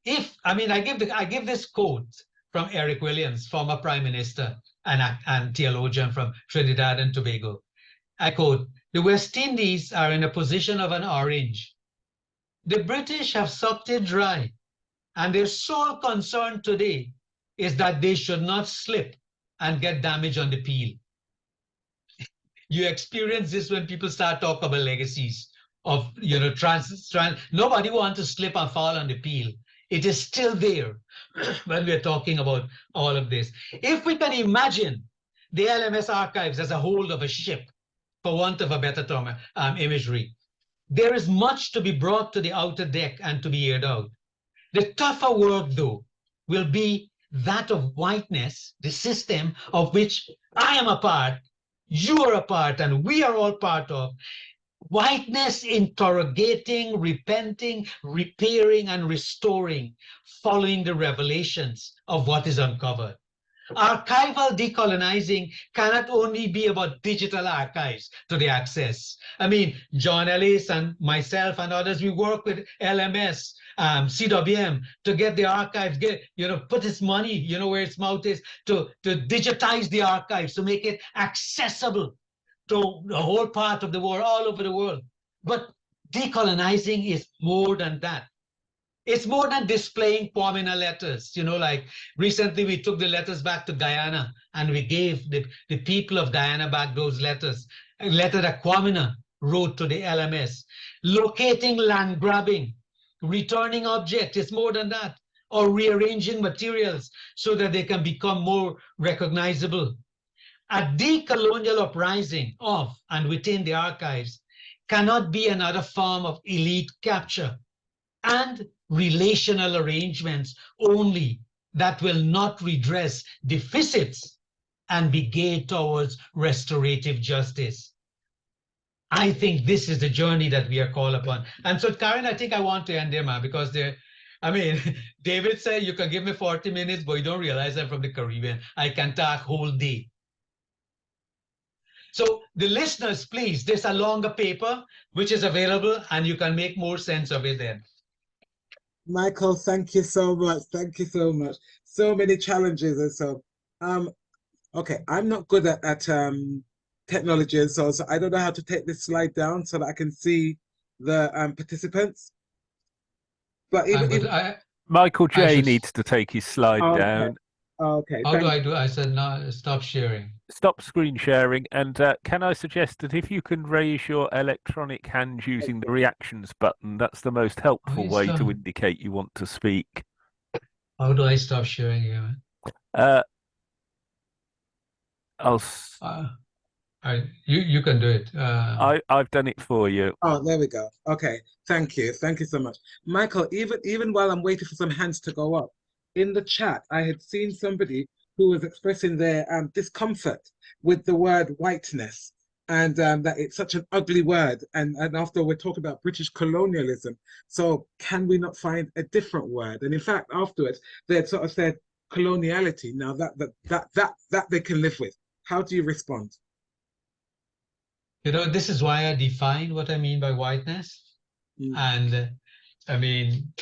I give this quote from Eric Williams, former Prime Minister and theologian from Trinidad and Tobago. I quote, "The West Indies are in a position of an orange. The British have sucked it dry, and their sole concern today is that they should not slip and get damage on the peel." You experience this when people start talking about legacies of, you know, nobody wants to slip and fall on the peel. It is still there when we're talking about all of this. If we can imagine the LMS archives as a hold of a ship, for want of a better term, imagery, there is much to be brought to the outer deck and to be aired out. The tougher work, though, will be that of whiteness, the system of which I am a part, you are a part, and we are all part of. Whiteness interrogating, repenting, repairing, and restoring, following the revelations of what is uncovered. Archival decolonizing cannot only be about digital archives to the access. I mean, John Ellis and myself and others, we work with LMS, CWM to get the archives, put its money, where its mouth is, to digitize the archives, to make it accessible to the whole part of the world, all over the world. But decolonizing is more than that. It's more than displaying Quamina letters. Like recently we took the letters back to Guyana and we gave the people of Guyana back those letters. A letter that Quamina wrote to the LMS. Locating land grabbing, returning objects, it's more than that. Or rearranging materials so that they can become more recognizable. A decolonial uprising of and within the archives cannot be another form of elite capture and relational arrangements only that will not redress deficits and be geared towards restorative justice. I think this is the journey that we are called upon. And so, Karen, I think I want to end there, man, because David said you can give me 40 minutes, but you don't realize I'm from the Caribbean. I can talk whole day. So the listeners, please, there's a longer paper which is available and you can make more sense of it then. Michael, thank you so much. Thank you so much. So many challenges and so okay, I'm not good at technology and so I don't know how to take this slide down so that I can see the participants. But even Michael J needs to take his slide okay. down. Okay. How do I do? I said no, stop sharing. Stop screen sharing. And can I suggest that if you can raise your electronic hand using the reactions button, that's the most helpful way to indicate you want to speak. How do I stop sharing here? You can do it. I've done it for you. Oh, there we go. Okay, thank you so much, Michael. Even while I'm waiting for some hands to go up, in the chat I had seen somebody who was expressing their discomfort with the word whiteness, and that it's such an ugly word. And after we're talking about British colonialism, so can we not find a different word? And in fact, afterwards they had sort of said coloniality. Now that they can live with. How do you respond? You know, this is why I define what I mean by whiteness. And I mean,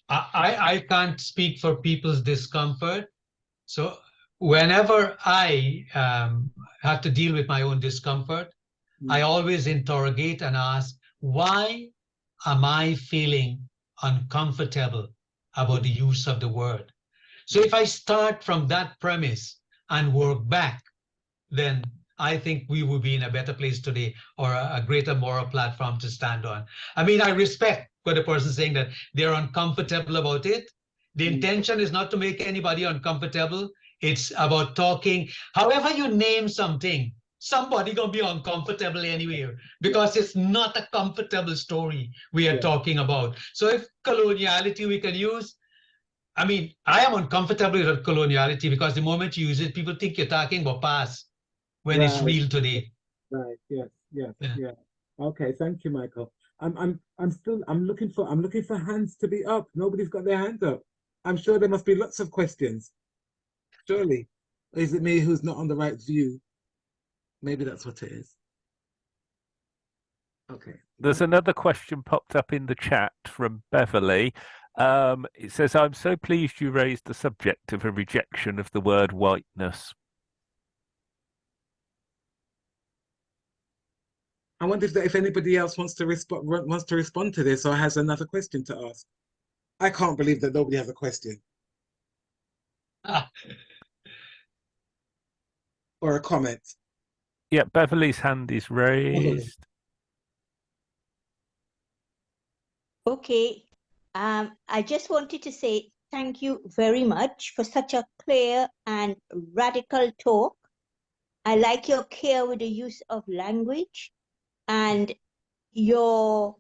I can't speak for people's discomfort. So whenever I have to deal with my own discomfort, I always interrogate and ask, why am I feeling uncomfortable about the use of the word? So if I start from that premise and work back, then I think we will be in a better place today, or a greater moral platform to stand on. I mean, I respect what the person saying that they're uncomfortable about it. The intention is not to make anybody uncomfortable. It's about talking. However you name something, somebody gonna be uncomfortable anyway, because it's not a comfortable story we are talking about. So if coloniality we can use, I mean, I am uncomfortable with coloniality because the moment you use it, people think you're talking about past when it's real today. Right. Yes. Okay. Thank you, Michael. I'm looking for hands to be up. Nobody's got their hand up. I'm sure there must be lots of questions. Surely, is it me who's not on the right view? Maybe that's what it is. Okay. There's another question popped up in the chat from Beverly. It says, "I'm so pleased you raised the subject of a rejection of the word whiteness." I wonder if anybody else wants to respond to this or has another question to ask. I can't believe that nobody has a question or a comment. Yeah, Beverly's hand is raised. Okay, I just wanted to say thank you very much for such a clear and radical talk. I like your care with the use of language and the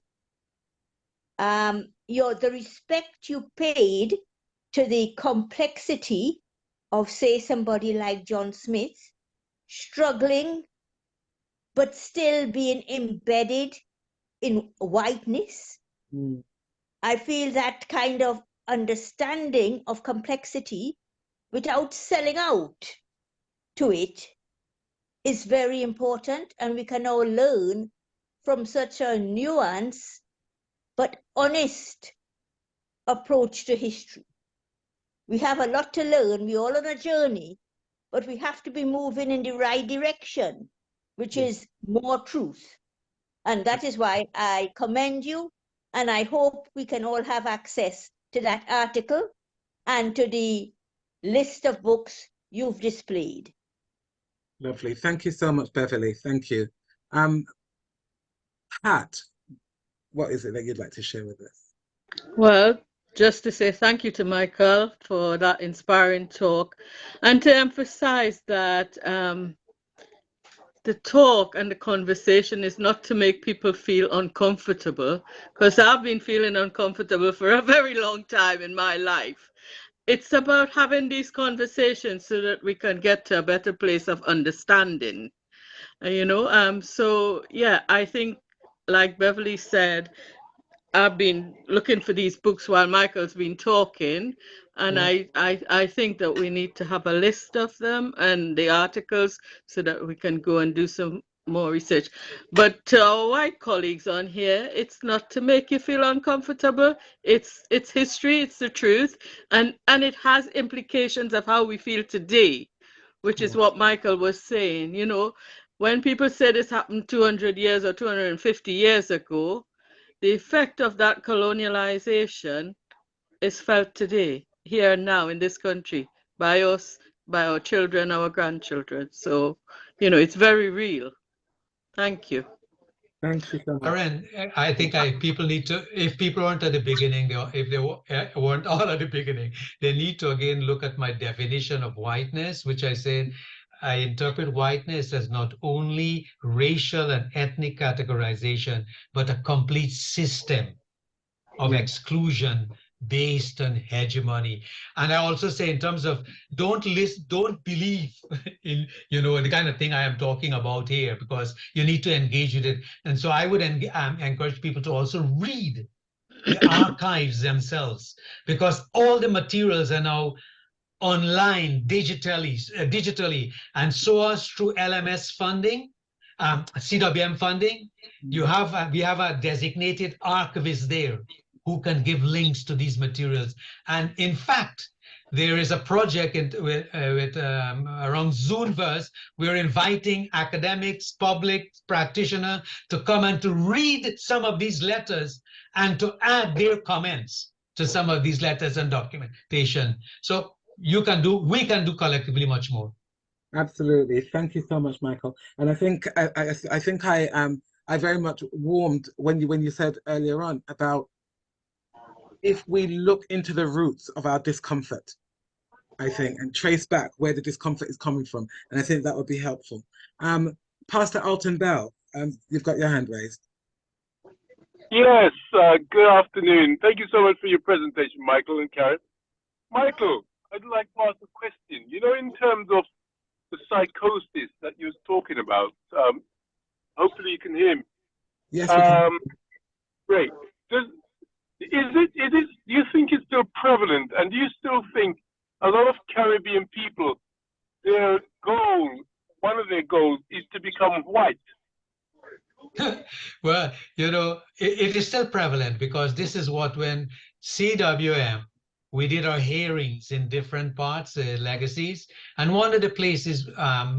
respect you paid to the complexity of, say, somebody like John Smith, struggling but still being embedded in whiteness. I feel that kind of understanding of complexity without selling out to it is very important, and we can now learn from such a nuanced but honest approach to history. We have a lot to learn. We're all on a journey, but we have to be moving in the right direction, which is more truth. And that is why I commend you, and I hope we can all have access to that article and to the list of books you've displayed. Lovely. Thank you so much, Beverly. Thank you. Pat, what is it that you'd like to share with us? Well, just to say thank you to Michael for that inspiring talk, and to emphasize that the talk and the conversation is not to make people feel uncomfortable, because I've been feeling uncomfortable for a very long time in my life. It's about having these conversations so that we can get to a better place of understanding, so yeah, I think, like Beverly said, I've been looking for these books while Michael's been talking, and I think that we need to have a list of them and the articles so that we can go and do some more research. But to our white colleagues on here, it's not to make you feel uncomfortable. It's history, it's the truth, and it has implications of how we feel today, which is what Michael was saying. You know, when people say this happened 200 years or 250 years ago, the effect of that colonialization is felt today, here and now in this country, by us, by our children, our grandchildren. So, you know, it's very real. Thank you. Thank you so much. Aaron, I think people need to, if people weren't at the beginning, if they weren't all at the beginning, they need to again look at my definition of whiteness, which I said, I interpret whiteness as not only racial and ethnic categorization, but a complete system of exclusion based on hegemony. And I also say in terms of don't believe in, you know, the kind of thing I am talking about here, because you need to engage with it. And so I would encourage people to also read the archives themselves, because all the materials are now online digitally, and so us through LMS funding, CWM funding, we have a designated archivist there who can give links to these materials. And in fact, there is a project around Zoomverse. We're inviting academics, public practitioners to come and to read some of these letters and to add their comments to some of these letters and documentation. So we can do collectively much more. Absolutely. Thank you so much, Michael. And I think I very much warmed when you said earlier on about if we look into the roots of our discomfort, I think, and trace back where the discomfort is coming from. And I think that would be helpful. Pastor Alton Bell, you've got your hand raised. Yes, good afternoon. Thank you so much for your presentation, Michael and Karen. Michael, I'd like to ask a question. You know, in terms of the psychosis that you're talking about, hopefully you can hear me. Yes, we can. Great. Do you think it's still prevalent, and do you still think a lot of Caribbean people, one of their goals is to become white? Well, you know, it is still prevalent, because this is what, when CWM, we did our hearings in different parts, legacies, and one of the places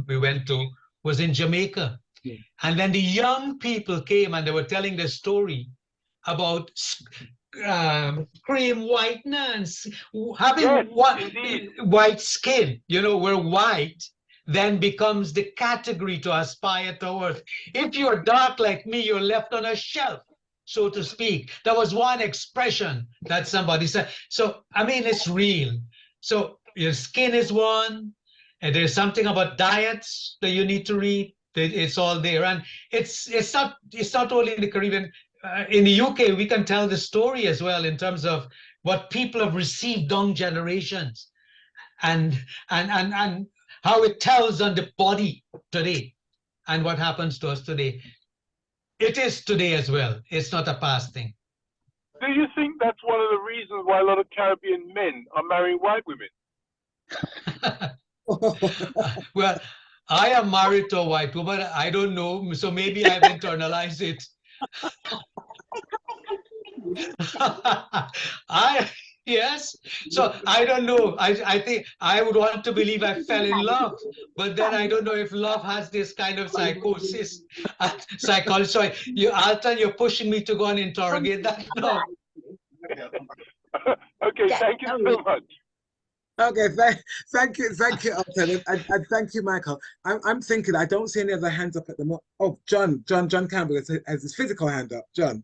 we went to was in Jamaica. Yeah. And then the young people came and they were telling their story about cream whiteness, having white skin. You know, where white then becomes the category to aspire towards. If you're dark like me, you're left on a shelf, so to speak. That was one expression that somebody said. So, I mean, it's real. So your skin is one, and there's something about diets that you need to read. It's all there. And it's not only in the Caribbean. In the UK, we can tell the story as well in terms of what people have received down generations, and how it tells on the body today, and what happens to us today. It is today as well. It's not a past thing. Do you think that's one of the reasons why a lot of Caribbean men are marrying white women? Well, I am married to a white woman. I don't know. So maybe I've internalized it. Yes. So I don't know. I think I would want to believe I fell in love, but then I don't know if love has this kind of psychosis, psychology. So Alton, you're pushing me to go and interrogate that now. Okay, thank you so much. Okay, thank you, Alton, and thank you, Michael. I'm thinking I don't see any other hands up at the moment. Oh, John Campbell has his physical hand up. John,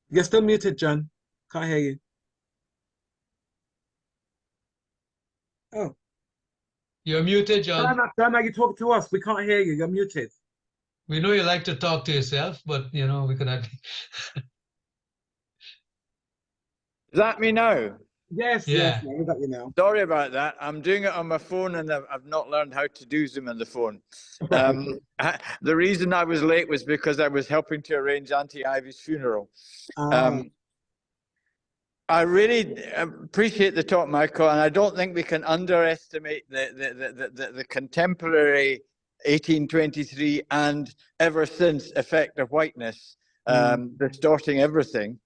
you're still muted, John. Can't hear you. Oh, you're muted, John. John, you talk to us. We can't hear you. You're muted. We know you like to talk to yourself, but you know we could have. Is that me now? Yes, yeah. Yes, we got you now. Sorry about that. I'm doing it on my phone, and I've not learned how to do Zoom on the phone. The reason I was late was because I was helping to arrange Auntie Ivy's funeral. I really appreciate the talk, Michael, and I don't think we can underestimate the contemporary 1823 and ever since effect of whiteness, distorting everything.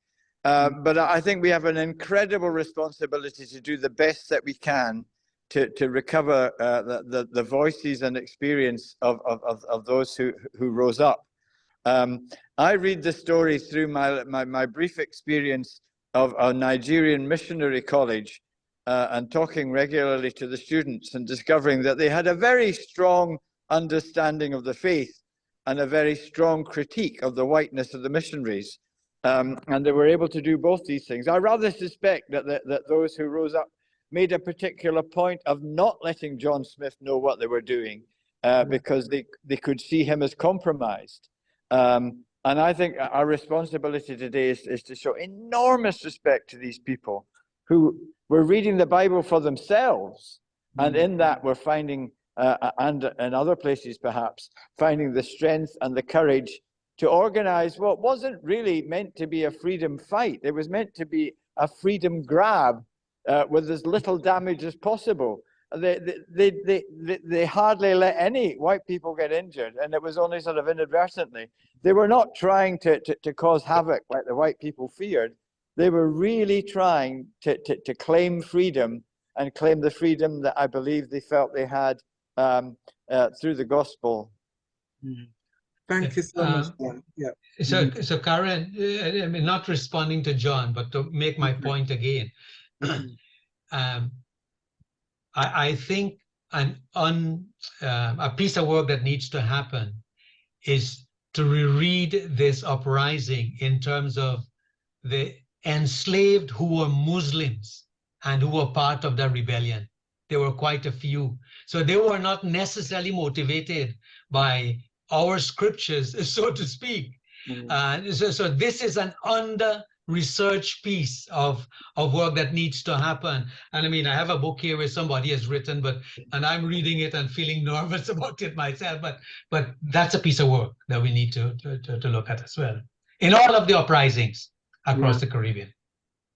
But I think we have an incredible responsibility to do the best that we can to recover the voices and experience of those who rose up. I read the story through my brief experience of a Nigerian missionary college and talking regularly to the students and discovering that they had a very strong understanding of the faith and a very strong critique of the whiteness of the missionaries. And they were able to do both these things. I rather suspect that those who rose up made a particular point of not letting John Smith know what they were doing because they could see him as compromised. And I think our responsibility today is to show enormous respect to these people who were reading the Bible for themselves. And in that we're finding, and in other places perhaps, finding the strength and the courage to organize what wasn't really meant to be a freedom fight. It was meant to be a freedom grab with as little damage as possible. They hardly let any white people get injured, and it was only sort of inadvertently. They were not trying to cause havoc like the white people feared. They were really trying to claim freedom and claim the freedom that I believe they felt they had through the gospel. Thank you so much, John. Yeah. So Karen, I mean, not responding to John, but to make my point again. I think a piece of work that needs to happen is to reread this uprising in terms of the enslaved who were Muslims and who were part of the rebellion. There were quite a few. So they were not necessarily motivated by our scriptures, so to speak. So this is an under-researched piece of work that needs to happen. And I mean, I have a book here where somebody has written, and I'm reading it and feeling nervous about it myself, but that's a piece of work that we need to look at as well, in all of the uprisings across the Caribbean.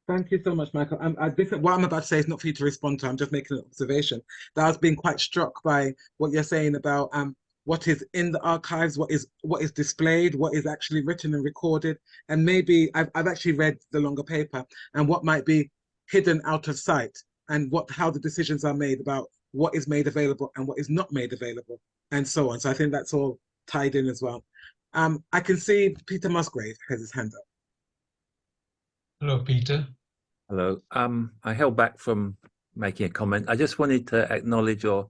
Thank you so much, Michael. What I'm about to say is not for you to respond to. I'm just making an observation that I was being quite struck by what you're saying about what is in the archives, what is displayed, what is actually written and recorded, and maybe I've actually read the longer paper, and what might be hidden out of sight, and how the decisions are made about what is made available and what is not made available, and so on. So I think that's all tied in as well. I can see Peter Musgrave has his hand up. Hello, Peter. Hello. I held back from making a comment. I just wanted to acknowledge or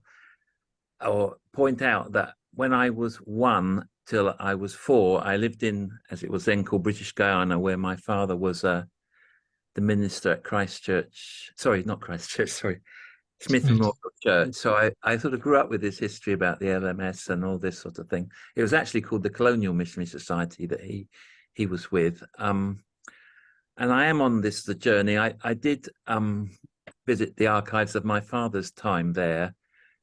point out that when I was 1 till I was 4, I lived in, as it was then called, British Guyana, where my father was the minister at Christchurch. Sorry, not Christchurch, sorry. Smith and Norfolk Church. So I sort of grew up with this history about the LMS and all this sort of thing. It was actually called the Colonial Missionary Society that he was with. And I am on the journey. I did visit the archives of my father's time there.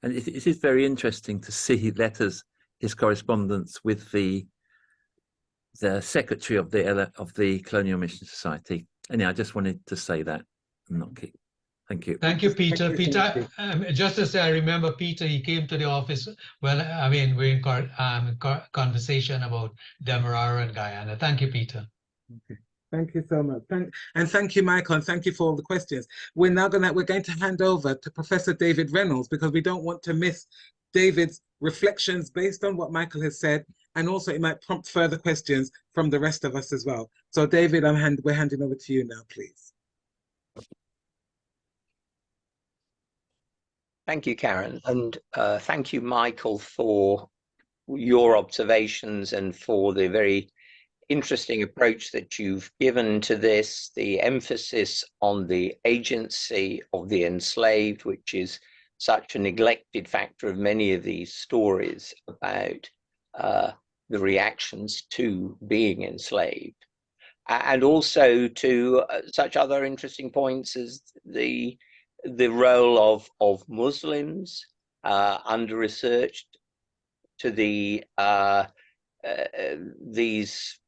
And it is very interesting to see letters, his correspondence with the secretary of the Colonial Mission Society. Anyway, I just wanted to say that and not keep. Thank you. Thank you, Peter. Peter, just to say, I remember Peter, he came to the office. Well, I mean, we're in conversation about Demerara and Guyana. Thank you, Peter. Okay. Thank you so much. Thank you, Michael, and thank you for all the questions. We're going to hand over to Professor David Reynolds, because we don't want to miss David's reflections based on what Michael has said, and also it might prompt further questions from the rest of us as well. So David, we're handing over to you now, please. Thank you, Karen, and thank you, Michael, for your observations and for the very interesting approach that you've given to this, the emphasis on the agency of the enslaved, which is such a neglected factor of many of these stories about the reactions to being enslaved, and also to such other interesting points as the role of Muslims under-researched, to these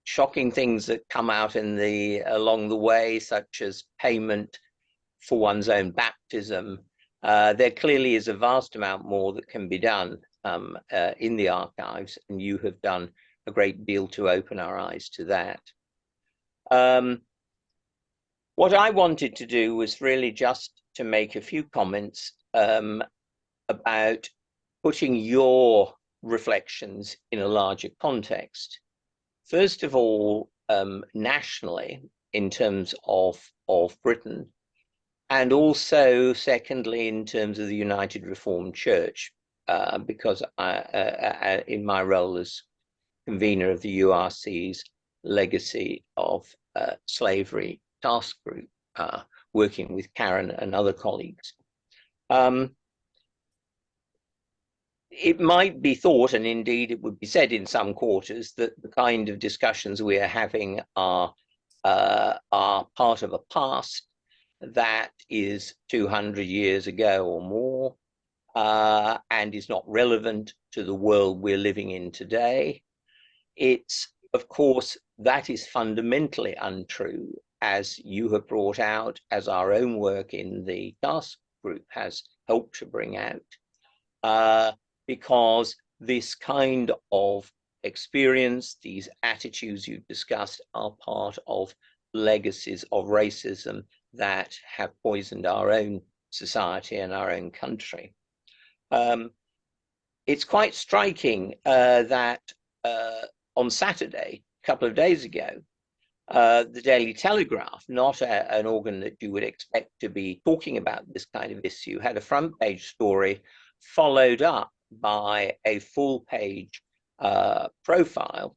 shocking things that come out along the way, such as payment for one's own baptism. There clearly is a vast amount more that can be done in the archives, and you have done a great deal to open our eyes to that. What I wanted to do was really just to make a few comments about putting your reflections in a larger context. First of all, nationally, in terms of Britain, and also secondly, in terms of the United Reformed Church, because in my role as convener of the URC's Legacy of Slavery task group, working with Karen and other colleagues. It might be thought, and indeed it would be said in some quarters, that the kind of discussions we are having are part of a past that is 200 years ago or more, and is not relevant to the world we're living in today. It's, of course, that is fundamentally untrue, as you have brought out, as our own work in the task group has helped to bring out, because this kind of experience, these attitudes you've discussed, are part of legacies of racism that have poisoned our own society and our own country. It's quite striking that on Saturday, a couple of days ago, the Daily Telegraph, not an organ that you would expect to be talking about this kind of issue, had a front page story followed up by a full page profile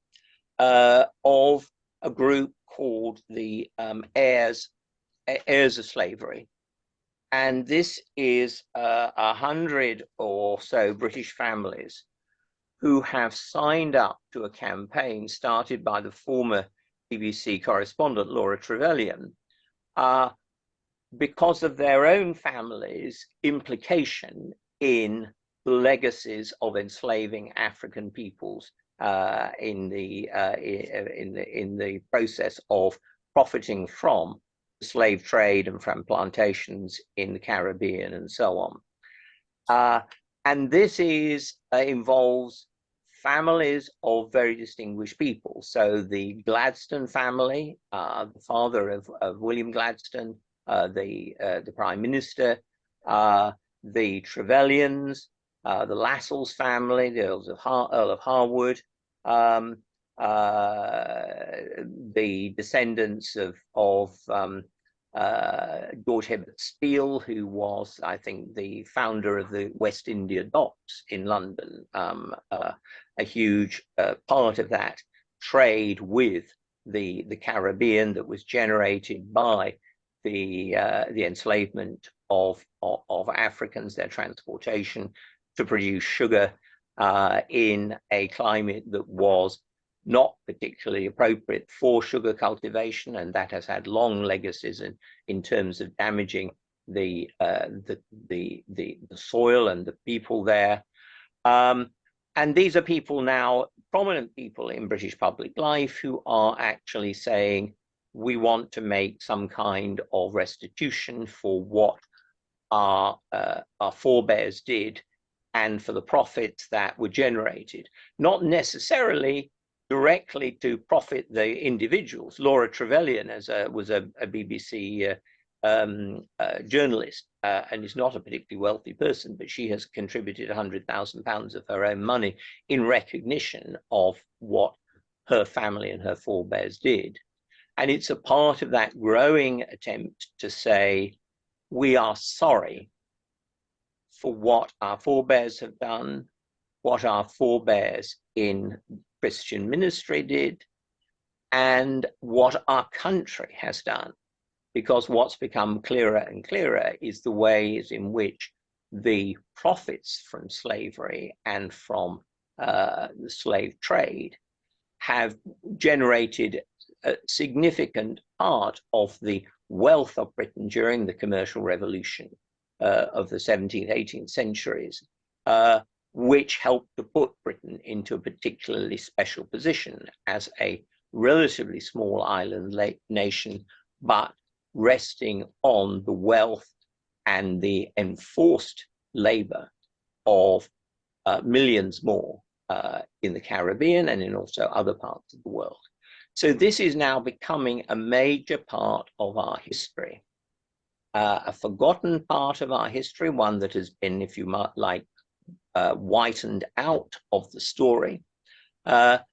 of a group called the heirs of slavery. And this is 100 or so British families who have signed up to a campaign started by the former BBC correspondent Laura Trevelyan, because of their own families' implication in the legacies of enslaving African peoples in the process of profiting from the slave trade and from plantations in the Caribbean and so on. And this involves families of very distinguished people. So the Gladstone family, the father of William Gladstone, the Prime Minister, the Trevelyans, the Lassells family, the Earl of Harwood, the descendants of George Herbert Steele, who was, I think, the founder of the West India Docks in London, a huge part of that trade with the Caribbean that was generated by the enslavement of Africans, their transportation to produce sugar in a climate that was not particularly appropriate for sugar cultivation, and that has had long legacies in terms of damaging the soil and the people there. And these are people now, prominent people in British public life, who are actually saying, we want to make some kind of restitution for what our forebears did and for the profits that were generated, not necessarily directly to profit the individuals. Laura Trevelyan was a BBC journalist and is not a particularly wealthy person, but she has contributed £100,000 of her own money in recognition of what her family and her forebears did. And it's a part of that growing attempt to say, we are sorry for what our forebears have done, what our forebears in Christian ministry did, and what our country has done. Because what's become clearer and clearer is the ways in which the profits from slavery and from the slave trade have generated a significant part of the wealth of Britain during the commercial revolution of the 17th, 18th centuries, which helped to put Britain into a particularly special position as a relatively small island nation, but resting on the wealth and the enforced labor of millions more in the Caribbean and in also other parts of the world. So this is now becoming a major part of our history, a forgotten part of our history, one that has been, if you might like, whitened out of the story, but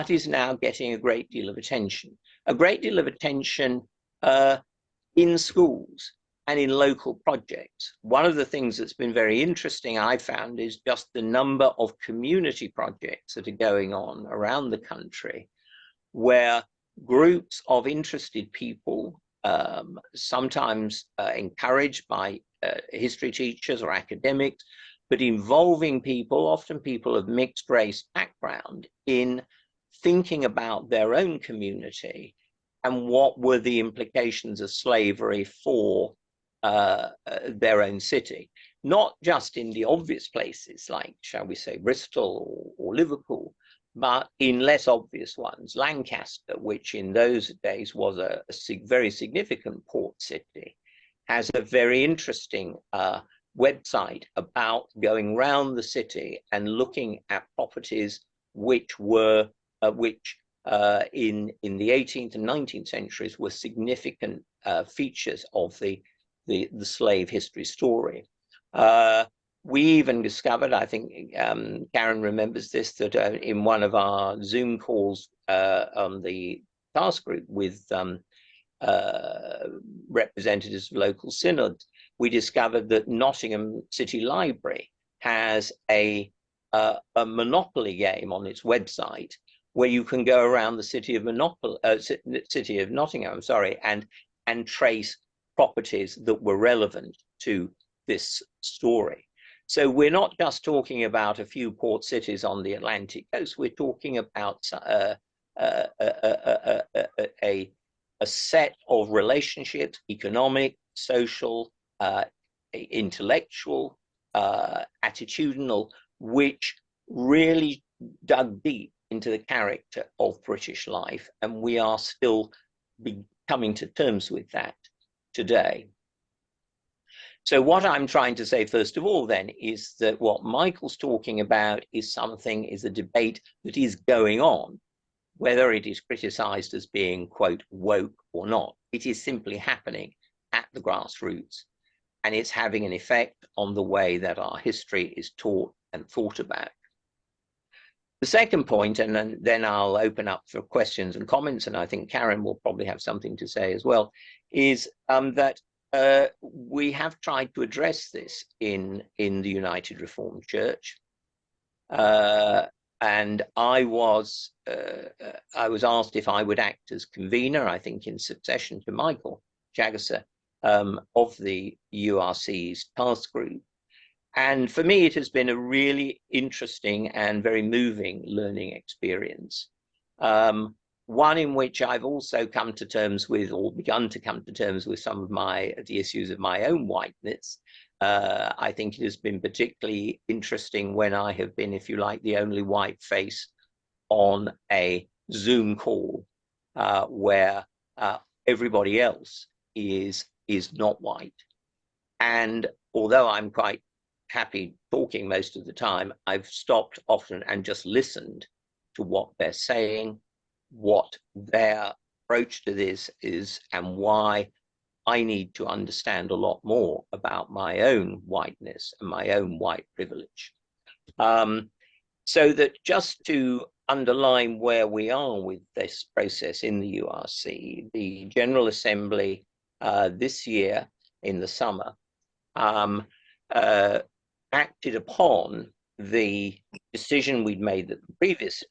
is now getting a great deal of attention. A great deal of attention in schools and in local projects. One of the things that's been very interesting, I found, is just the number of community projects that are going on around the country, where groups of interested people, sometimes encouraged by history teachers or academics, but involving people, often people of mixed race background, in thinking about their own community and what were the implications of slavery for their own city. Not just in the obvious places like, shall we say, Bristol or Liverpool, but in less obvious ones. Lancaster, which in those days was a very significant port city, has a very interesting website about going around the city and looking at properties which were in the 18th and 19th centuries were significant features of the slave history story. We even discovered, I think Karen remembers this, that in one of our Zoom calls on the task group with representatives of local synods, we discovered that Nottingham City Library has a Monopoly game on its website where you can go around the city of Nottingham, and trace properties that were relevant to this story. So we're not just talking about a few port cities on the Atlantic coast. We're talking about a set of relationships, economic, social, intellectual, attitudinal, which really dug deep into the character of British life. And we are still coming to terms with that today. So what I'm trying to say, first of all, then, is that what Michael's talking about is a debate that is going on, whether it is criticized as being, quote, woke or not. It is simply happening at the grassroots, and it's having an effect on the way that our history is taught and thought about. The second point, and then I'll open up for questions and comments, and I think Karen will probably have something to say as well, is that we have tried to address this in the United Reformed Church. And I was asked if I would act as convener, I think in succession to Michael Jagger, of the URC's task group. And for me, it has been a really interesting and very moving learning experience. One in which I've also come to terms with, or begun to come to terms with, some of the issues of my own whiteness. I think it has been particularly interesting when I have been, if you like, the only white face on a Zoom call where everybody else is not white. And although I'm quite happy talking most of the time, I've stopped often and just listened to what they're saying, what their approach to this is, and why I need to understand a lot more about my own whiteness and my own white privilege. So that just to underline where we are with this process in the URC, the General Assembly this year in the summer acted upon the decision we'd made at the previous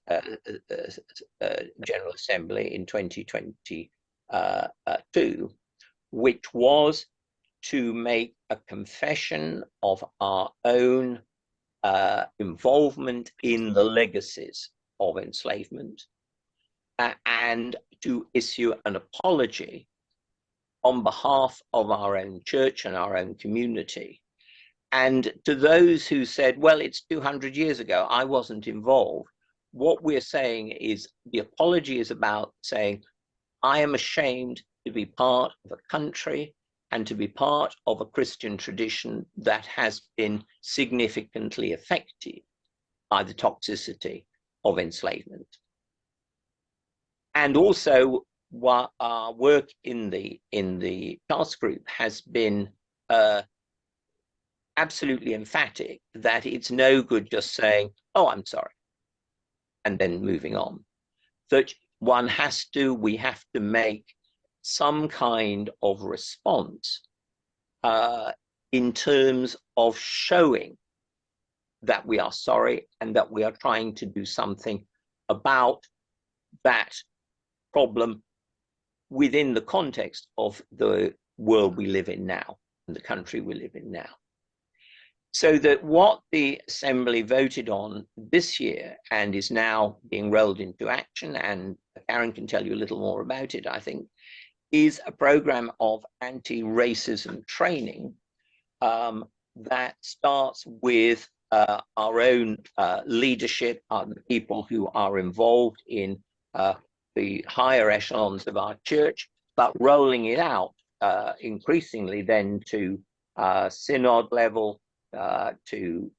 General Assembly in 2022, which was to make a confession of our own involvement in the legacies of enslavement and to issue an apology on behalf of our own church and our own community. And to those who said, well, it's 200 years ago, I wasn't involved, what we're saying is the apology is about saying, I am ashamed to be part of a country and to be part of a Christian tradition that has been significantly affected by the toxicity of enslavement. And also, what our work in the task group has been absolutely emphatic that it's no good just saying, "Oh, I'm sorry," and then moving on. That we have to make some kind of response in terms of showing that we are sorry and that we are trying to do something about that problem within the context of the world we live in now and the country we live in now. So that what the Assembly voted on this year and is now being rolled into action, and Karen can tell you a little more about it, I think, is a program of anti-racism training that starts with our own leadership, the people who are involved in the higher echelons of our church, but rolling it out increasingly then to synod level, to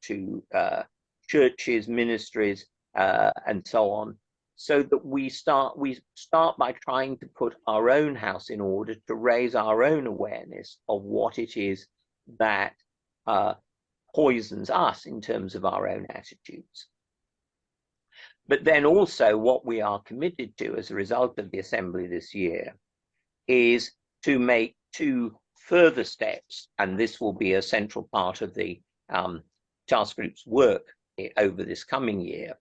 churches, ministries, and so on, so that we start by trying to put our own house in order to raise our own awareness of what it is that poisons us in terms of our own attitudes. But then also what we are committed to as a result of the Assembly this year is to make 2 further steps, and this will be a central part of the task group's work over this coming year.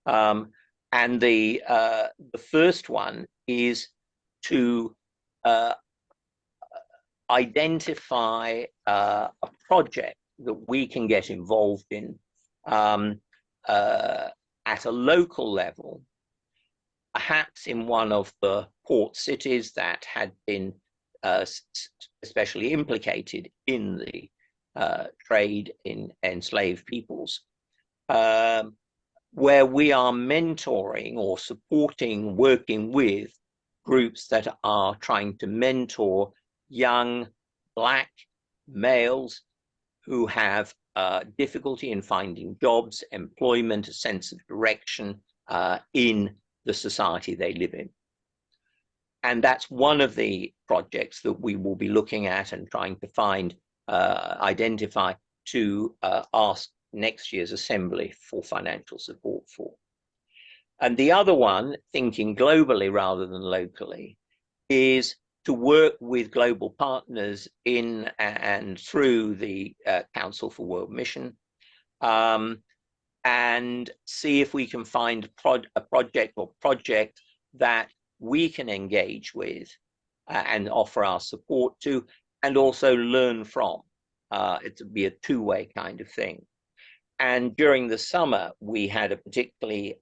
And the first one is to identify a project that we can get involved in at a local level, perhaps in one of the port cities that had been especially implicated in the trade in enslaved peoples, where we are mentoring or supporting, working with groups that are trying to mentor young Black males who have difficulty in finding jobs, employment, a sense of direction in the society they live in. And that's one of the projects that we will be looking at and trying to find, identify to ask next year's Assembly for financial support for. And the other one, thinking globally rather than locally, is to work with global partners in and through the Council for World Mission, and see if we can find a project that we can engage with and offer our support to, and also learn from. It would be a 2-way kind of thing. And during the summer, we had a particularly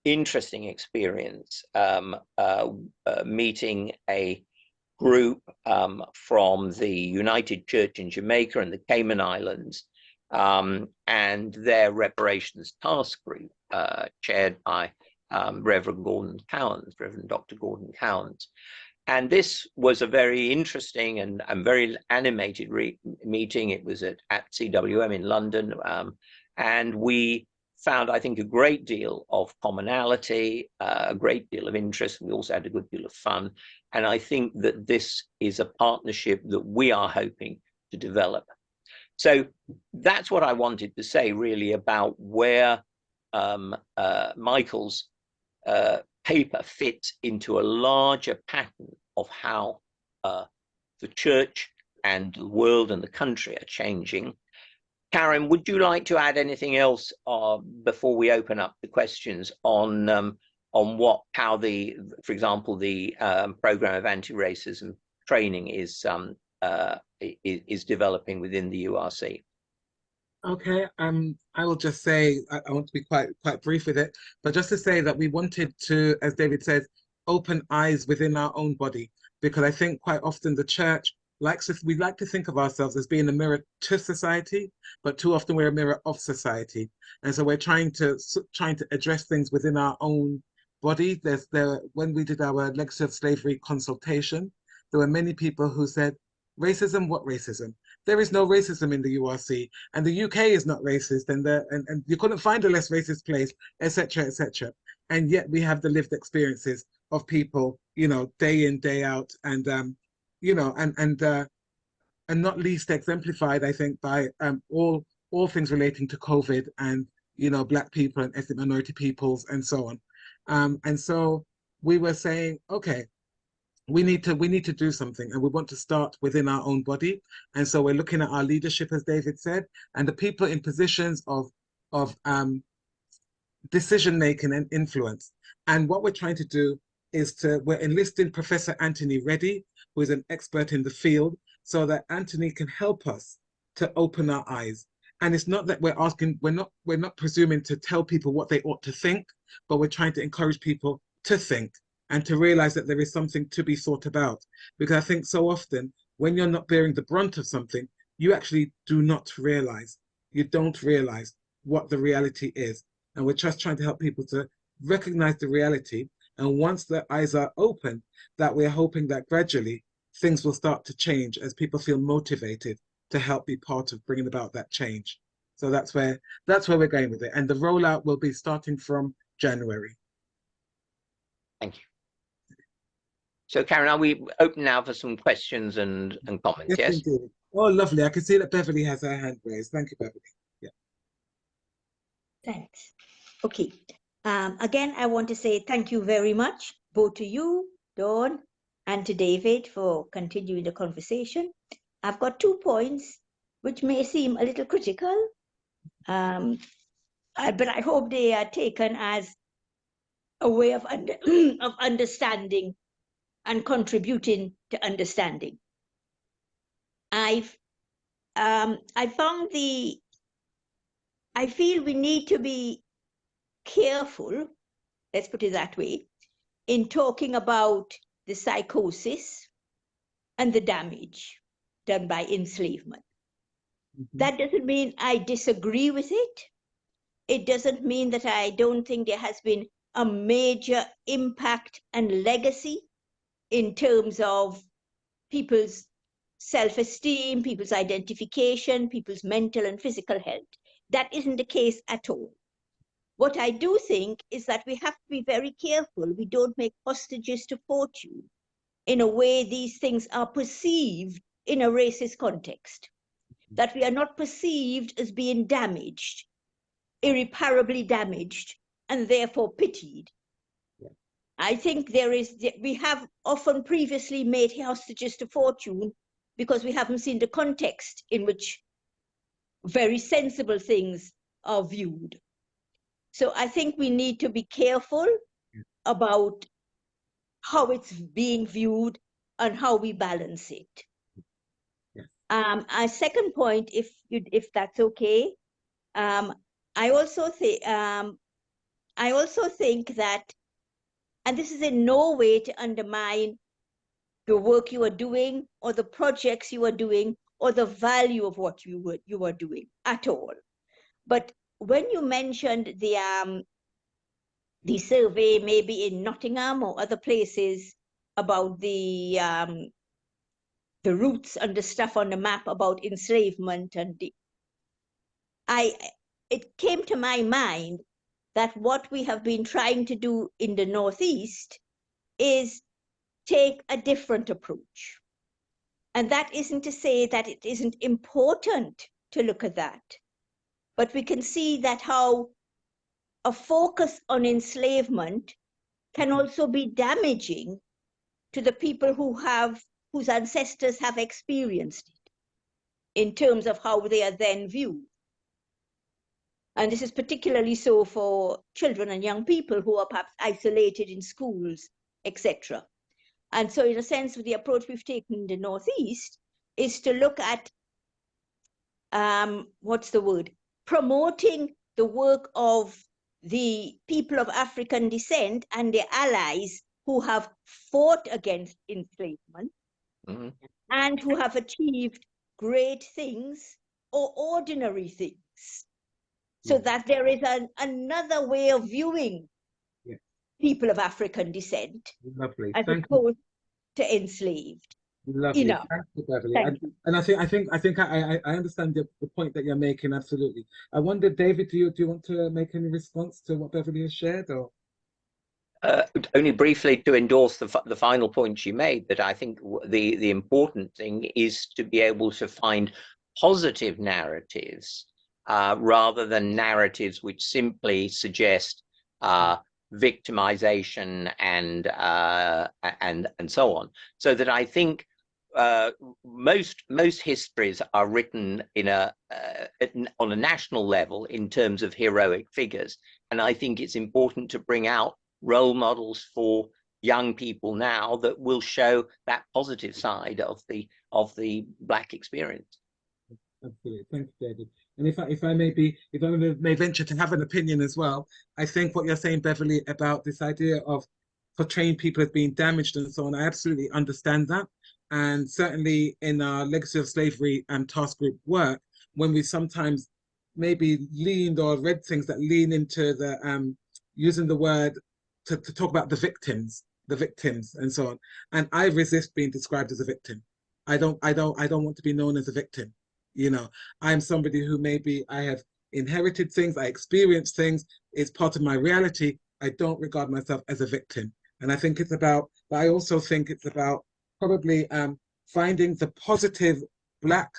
interesting experience meeting a group from the United Church in Jamaica and the Cayman Islands, and their reparations task group, chaired by Reverend Dr. Gordon Cowans. And this was a very interesting and very animated meeting. It was at CWM in London, and we found, I think, a great deal of commonality, a great deal of interest. We also had a good deal of fun. And I think that this is a partnership that we are hoping to develop. So that's what I wanted to say really about where Michael's paper fits into a larger pattern of how the church and the world and the country are changing. Karen, would you like to add anything else before we open up the questions on how for example, the program of anti-racism training is developing within the URC? Okay, I will just say, I want to be quite brief with it, but just to say that we wanted to, as David says, open eyes within our own body, because I think quite often the church we like to think of ourselves as being a mirror to society, but too often we're a mirror of society. And so we're trying to address things within our own body. When we did our Legacy of Slavery consultation, there were many people who said, racism, what racism? there is no racism in the URC, and the UK is not racist, and you couldn't find a less racist place, etc., etc. And yet we have the lived experiences of people, you know, day in, day out, and you know, and not least exemplified, I think, by all things relating to COVID and, you know, Black people and ethnic minority peoples and so on. And so we were saying, okay, we need to do something, and we want to start within our own body. And so we're looking at our leadership, as David said, and the people in positions of decision making and influence. And what we're trying to do is we're enlisting Professor Anthony Reddy, who is an expert in the field, so that Anthony can help us to open our eyes. And it's not that we're not presuming to tell people what they ought to think, but we're trying to encourage people to think and to realize that there is something to be thought about. Because I think so often when you're not bearing the brunt of something, you actually do not realize, you don't realize what the reality is. And we're just trying to help people to recognize the reality. And once their eyes are open, that we're hoping that gradually things will start to change as people feel motivated to help be part of bringing about that change. So that's where we're going with it. And the rollout will be starting from January. Thank you. So Karen, are we open now for some questions and comments? Yes. Indeed. Oh, lovely. I can see that Beverly has her hand raised. Thank you, Beverly. Yeah. Thanks. Okay. Again, I want to say thank you very much, both to you, Dawn, and to David for continuing the conversation. I've got 2 points which may seem a little critical, but I hope they are taken as a way of understanding and contributing to understanding. I feel we need to be careful, let's put it that way, in talking about the psychosis and the damage done by enslavement. Mm-hmm. That doesn't mean I disagree with it. It doesn't mean that I don't think there has been a major impact and legacy in terms of people's self-esteem, people's identification, people's mental and physical health. That isn't the case at all. What I do think is that we have to be very careful we don't make hostages to fortune in a way these things are perceived in a racist context, that we are not perceived as being damaged, irreparably damaged, and therefore pitied. Yeah. I think we have often previously made hostages to fortune because we haven't seen the context in which very sensible things are viewed. So I think we need to be careful about how it's being viewed and how we balance it. A second point, if that's okay, I also think that, and this is in no way to undermine the work you are doing or the projects you are doing or the value of what you are doing at all, but when you mentioned the survey, maybe in Nottingham or other places, about the routes and the stuff on the map about enslavement, and it came to my mind that what we have been trying to do in the Northeast is take a different approach. And that isn't to say that it isn't important to look at that. But we can see that how a focus on enslavement can also be damaging to the people whose ancestors have experienced it in terms of how they are then viewed. And this is particularly so for children and young people who are perhaps isolated in schools, etc. And so in a sense, the approach we've taken in the Northeast is to look at, promoting the work of the people of African descent and their allies who have fought against enslavement, mm-hmm. and who have achieved great things or ordinary things. So that there is another way of viewing people of African descent, as opposed to enslaved. Lovely. know. Thank you, Beverly. Thank you. And I understand the point that you're making, absolutely. I wonder, David, do you want to make any response to what Beverly has shared, or? Only briefly to endorse the final point you made, that I think the important thing is to be able to find positive narratives rather than narratives which simply suggest victimization and so on. So that I think most histories are written in on a national level in terms of heroic figures, and I think it's important to bring out role models for young people now that will show that positive side of the Black experience. Absolutely. Thank you, David. And if I may venture to have an opinion as well, I think what you're saying, Beverly, about this idea of portraying people as being damaged and so on, I absolutely understand that. And certainly in our Legacy of Slavery task group work, when we sometimes maybe leaned or read things that lean into the using the word to talk about the victims and so on. And I resist being described as a victim. I don't want to be known as a victim. You know, I'm somebody who maybe I have inherited things, I experienced things, it's part of my reality. I don't regard myself as a victim. And I think it's about, but I also think it's about probably finding the positive Black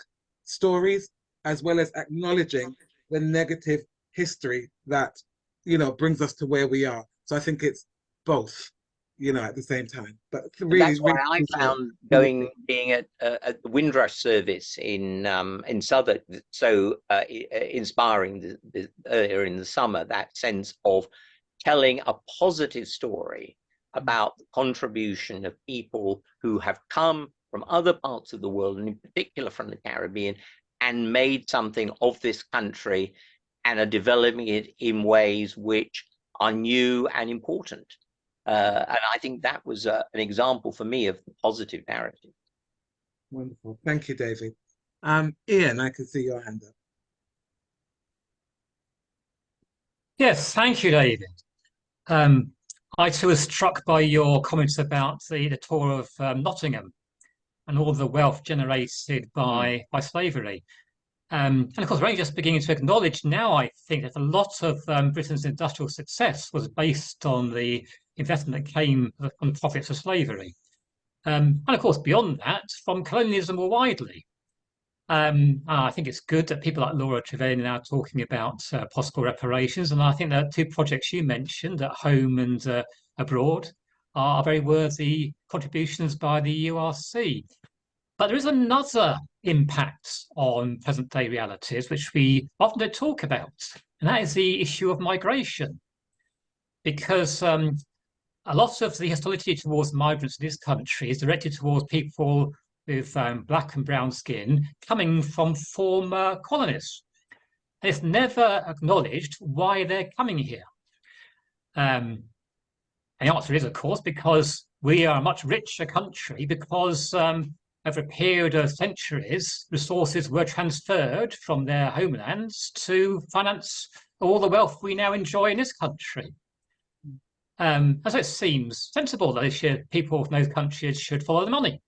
stories as well as acknowledging the negative history that, you know, brings us to where we are. So I think it's both, you know, at the same time. But really, that's why I found being at the Windrush service in Southwark so inspiring earlier in the summer. That sense of telling a positive story about the contribution of people who have come from other parts of the world, and in particular from the Caribbean, and made something of this country and are developing it in ways which are new and important. And I think that was an example for me of the positive narrative. Wonderful. Thank you, David. Ian, I can see your hand up. Yes, thank you, David. I too was struck by your comments about the tour of Nottingham and all the wealth generated by slavery. And of course, we're only just beginning to acknowledge now, I think, that a lot of Britain's industrial success was based on the investment that came from the profits of slavery. And of course, beyond that, from colonialism more widely. I think it's good that people like Laura Trevelyan are now talking about possible reparations. And I think that two projects you mentioned at home and abroad are very worthy contributions by the URC. But there is another impact on present day realities, which we often don't talk about, and that is the issue of migration. Because a lot of the hostility towards migrants in this country is directed towards people with black and brown skin coming from former colonies. And it's never acknowledged why they're coming here. And the answer is, of course, because we are a much richer country, because over a period of centuries, resources were transferred from their homelands to finance all the wealth we now enjoy in this country. And so it seems sensible that people from those countries should follow the money.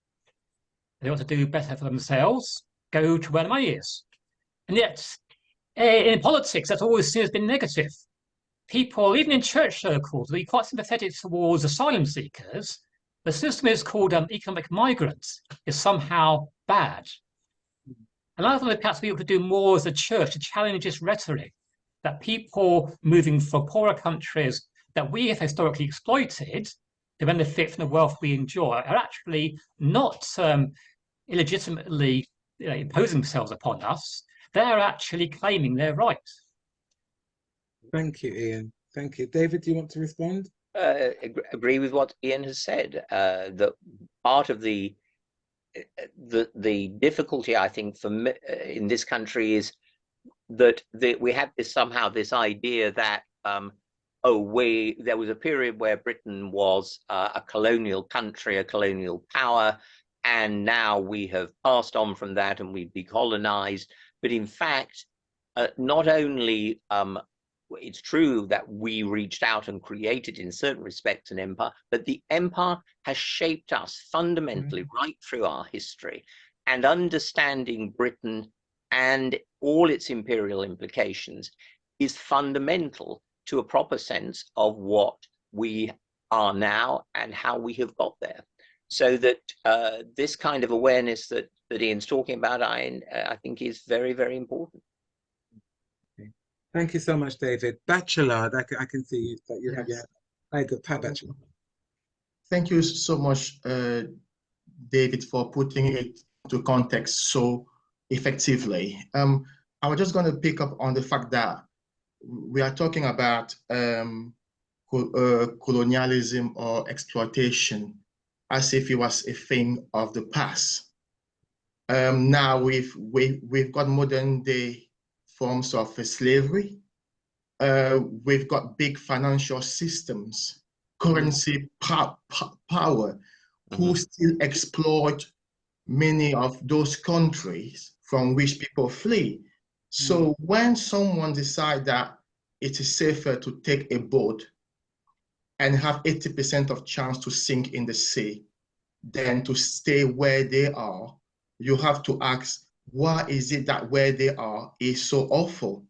They want to do better for themselves, go to where the money is. And yet, in politics, that's always seen as being negative. People, even in church circles, are quite sympathetic towards asylum seekers. The system is called economic migrants is somehow bad. And I think perhaps we ought to do more as a church to challenge this rhetoric that people moving from poorer countries that we have historically exploited to benefit from the wealth we enjoy are actually not illegitimately imposing themselves upon us. They're actually claiming their rights. Thank you, Ian. Thank you. David, do you want to respond? Agree with what Ian has said. That part of the difficulty, I think, in this country is that we have this idea that there was a period where Britain was a colonial country, a colonial power, and now we have passed on from that and we've decolonized. But in fact, not only it's true that we reached out and created, in certain respects, an empire, but the empire has shaped us fundamentally right through our history. And understanding Britain and all its imperial implications is fundamental to a proper sense of what we are now and how we have got there. So that this kind of awareness that Ian's talking about, I think is very, very important. Thank you so much, David. Bachelor, I can see that you have your hand. Pat Bachelor. Thank you so much, David, for putting it into context so effectively. I was just going to pick up on the fact that we are talking about colonialism or exploitation as if it was a thing of the past. Now we've got modern day forms of slavery. We've got big financial systems, currency power, who still exploit many of those countries from which people flee. So when someone decides that it is safer to take a boat and have 80% of chance to sink in the sea than to stay where they are, you have to ask, why is it that where they are is so awful?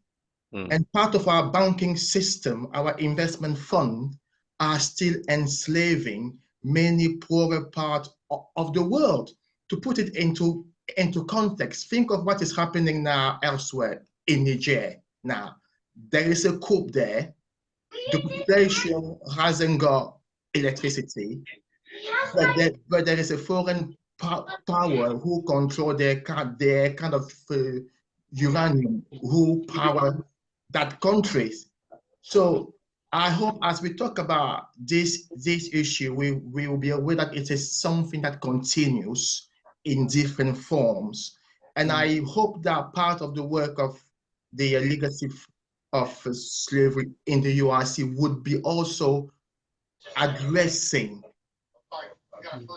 And part of our banking system, our investment fund, are still enslaving many poorer parts of the world. To put it into context, think of what is happening now elsewhere in Niger. Now, there is a coup there. The population hasn't got electricity, but there is a foreign power who control their kind of uranium, who power that countries. So I hope as we talk about this issue, we will be aware that it is something that continues in different forms. And I hope that part of the work of the legacy of slavery in the URC would be also addressing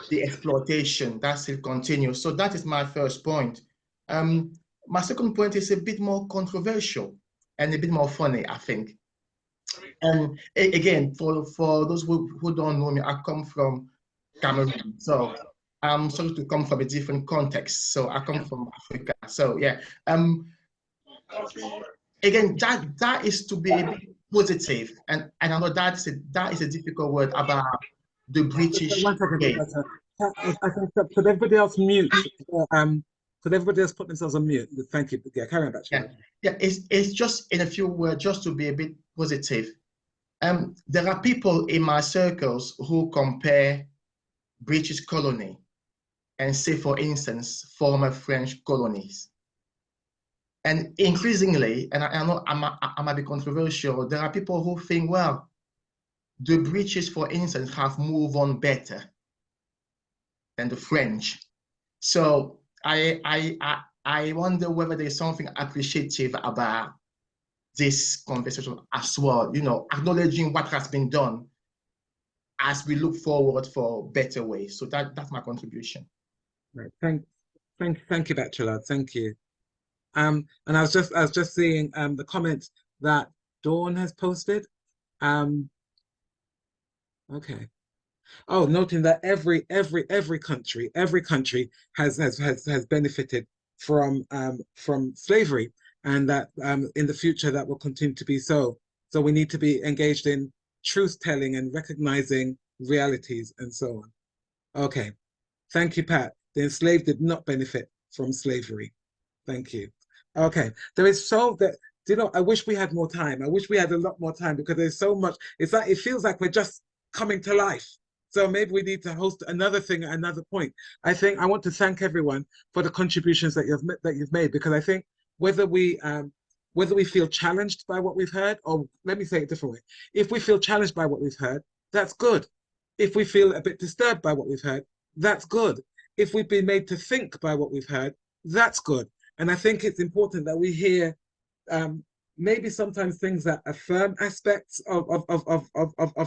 the exploitation that still continues. So that is my first point. My second point is a bit more controversial and a bit more funny, I think. And again, for those who don't know me, I come from Cameroon. So I'm sorry to come from a different context. So I come from Africa. So yeah. Again, that is to be a bit positive. And I know that is a difficult word about the British. One second, I think could everybody else mute? Could everybody else put themselves on mute? Thank you. Yeah, carry on, Bachelor. Yeah, it's just in a few words, just to be a bit positive. There are people in my circles who compare British colony and say, for instance, former French colonies. And increasingly, and I know I might be controversial, there are people who think, well, the British, for instance, have moved on better than the French. So I wonder whether there's something appreciative about this conversation as well, you know, acknowledging what has been done as we look forward for better ways. So that's my contribution. Right. Thank you, Bachelor. Thank you. And I was just seeing the comments that Dawn has posted. Okay. Oh, noting that every country has benefited from slavery, and that in the future that will continue to be so. So we need to be engaged in truth telling and recognizing realities and so on. Okay. Thank you, Pat. The enslaved did not benefit from slavery. Thank you. Okay. There is so that, you know, I wish we had more time. I wish we had a lot more time because there's so much. It's like, it feels like we're just coming to life. So maybe we need to host another thing at another point. I think I want to thank everyone for the contributions that you've made, because I think whether we feel challenged by what we've heard, or let me say it a different way, if we feel challenged by what we've heard, that's good. If we feel a bit disturbed by what we've heard, that's good. If we've been made to think by what we've heard, that's good. And I think it's important that we hear maybe sometimes things that affirm aspects of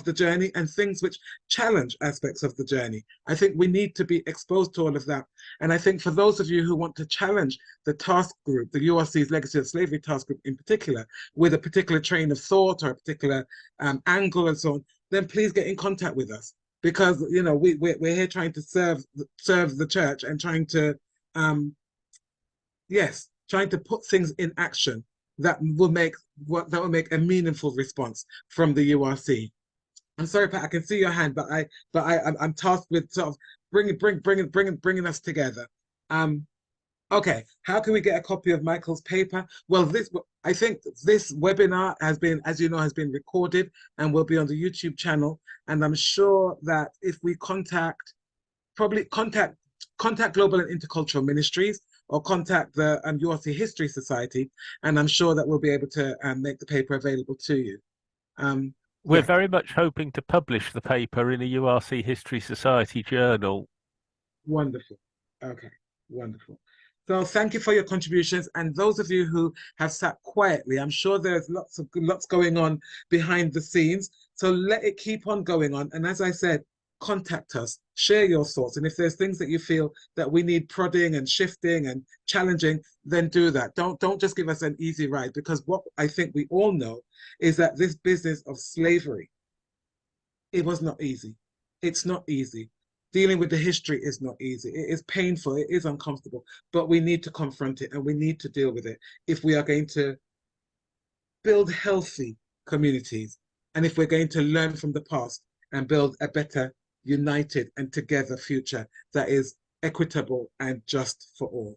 the journey and things which challenge aspects of the journey. I think we need to be exposed to all of that. And I think for those of you who want to challenge the task group, the URC's Legacy of Slavery task group in particular, with a particular train of thought or a particular angle and so on, then please get in contact with us. Because, you know, we're here trying to serve the church and trying to, trying to put things in action that will make a meaningful response from the URC. I'm sorry, Pat, I can see your hand, but I'm tasked with sort of bringing us together. Okay, how can we get a copy of Michael's paper? Well, I think this webinar has been, as you know, has been recorded and will be on the YouTube channel. And I'm sure that if we contact Global and Intercultural Ministries, or contact the URC History Society, and I'm sure that we'll be able to make the paper available to you. We're very much hoping to publish the paper in a URC History Society journal. Wonderful. Okay, wonderful. So thank you for your contributions, and those of you who have sat quietly, I'm sure there's lots going on behind the scenes. So let it keep on going on. And as I said, contact us, share your thoughts. And if there's things that you feel that we need prodding and shifting and challenging, then do that. Don't just give us an easy ride, because what I think we all know is that this business of slavery, it was not easy. It's not easy. Dealing with the history is not easy. It is painful, it is uncomfortable, but we need to confront it and we need to deal with it if we are going to build healthy communities, and if we're going to learn from the past and build a better, united and together future that is equitable and just for all.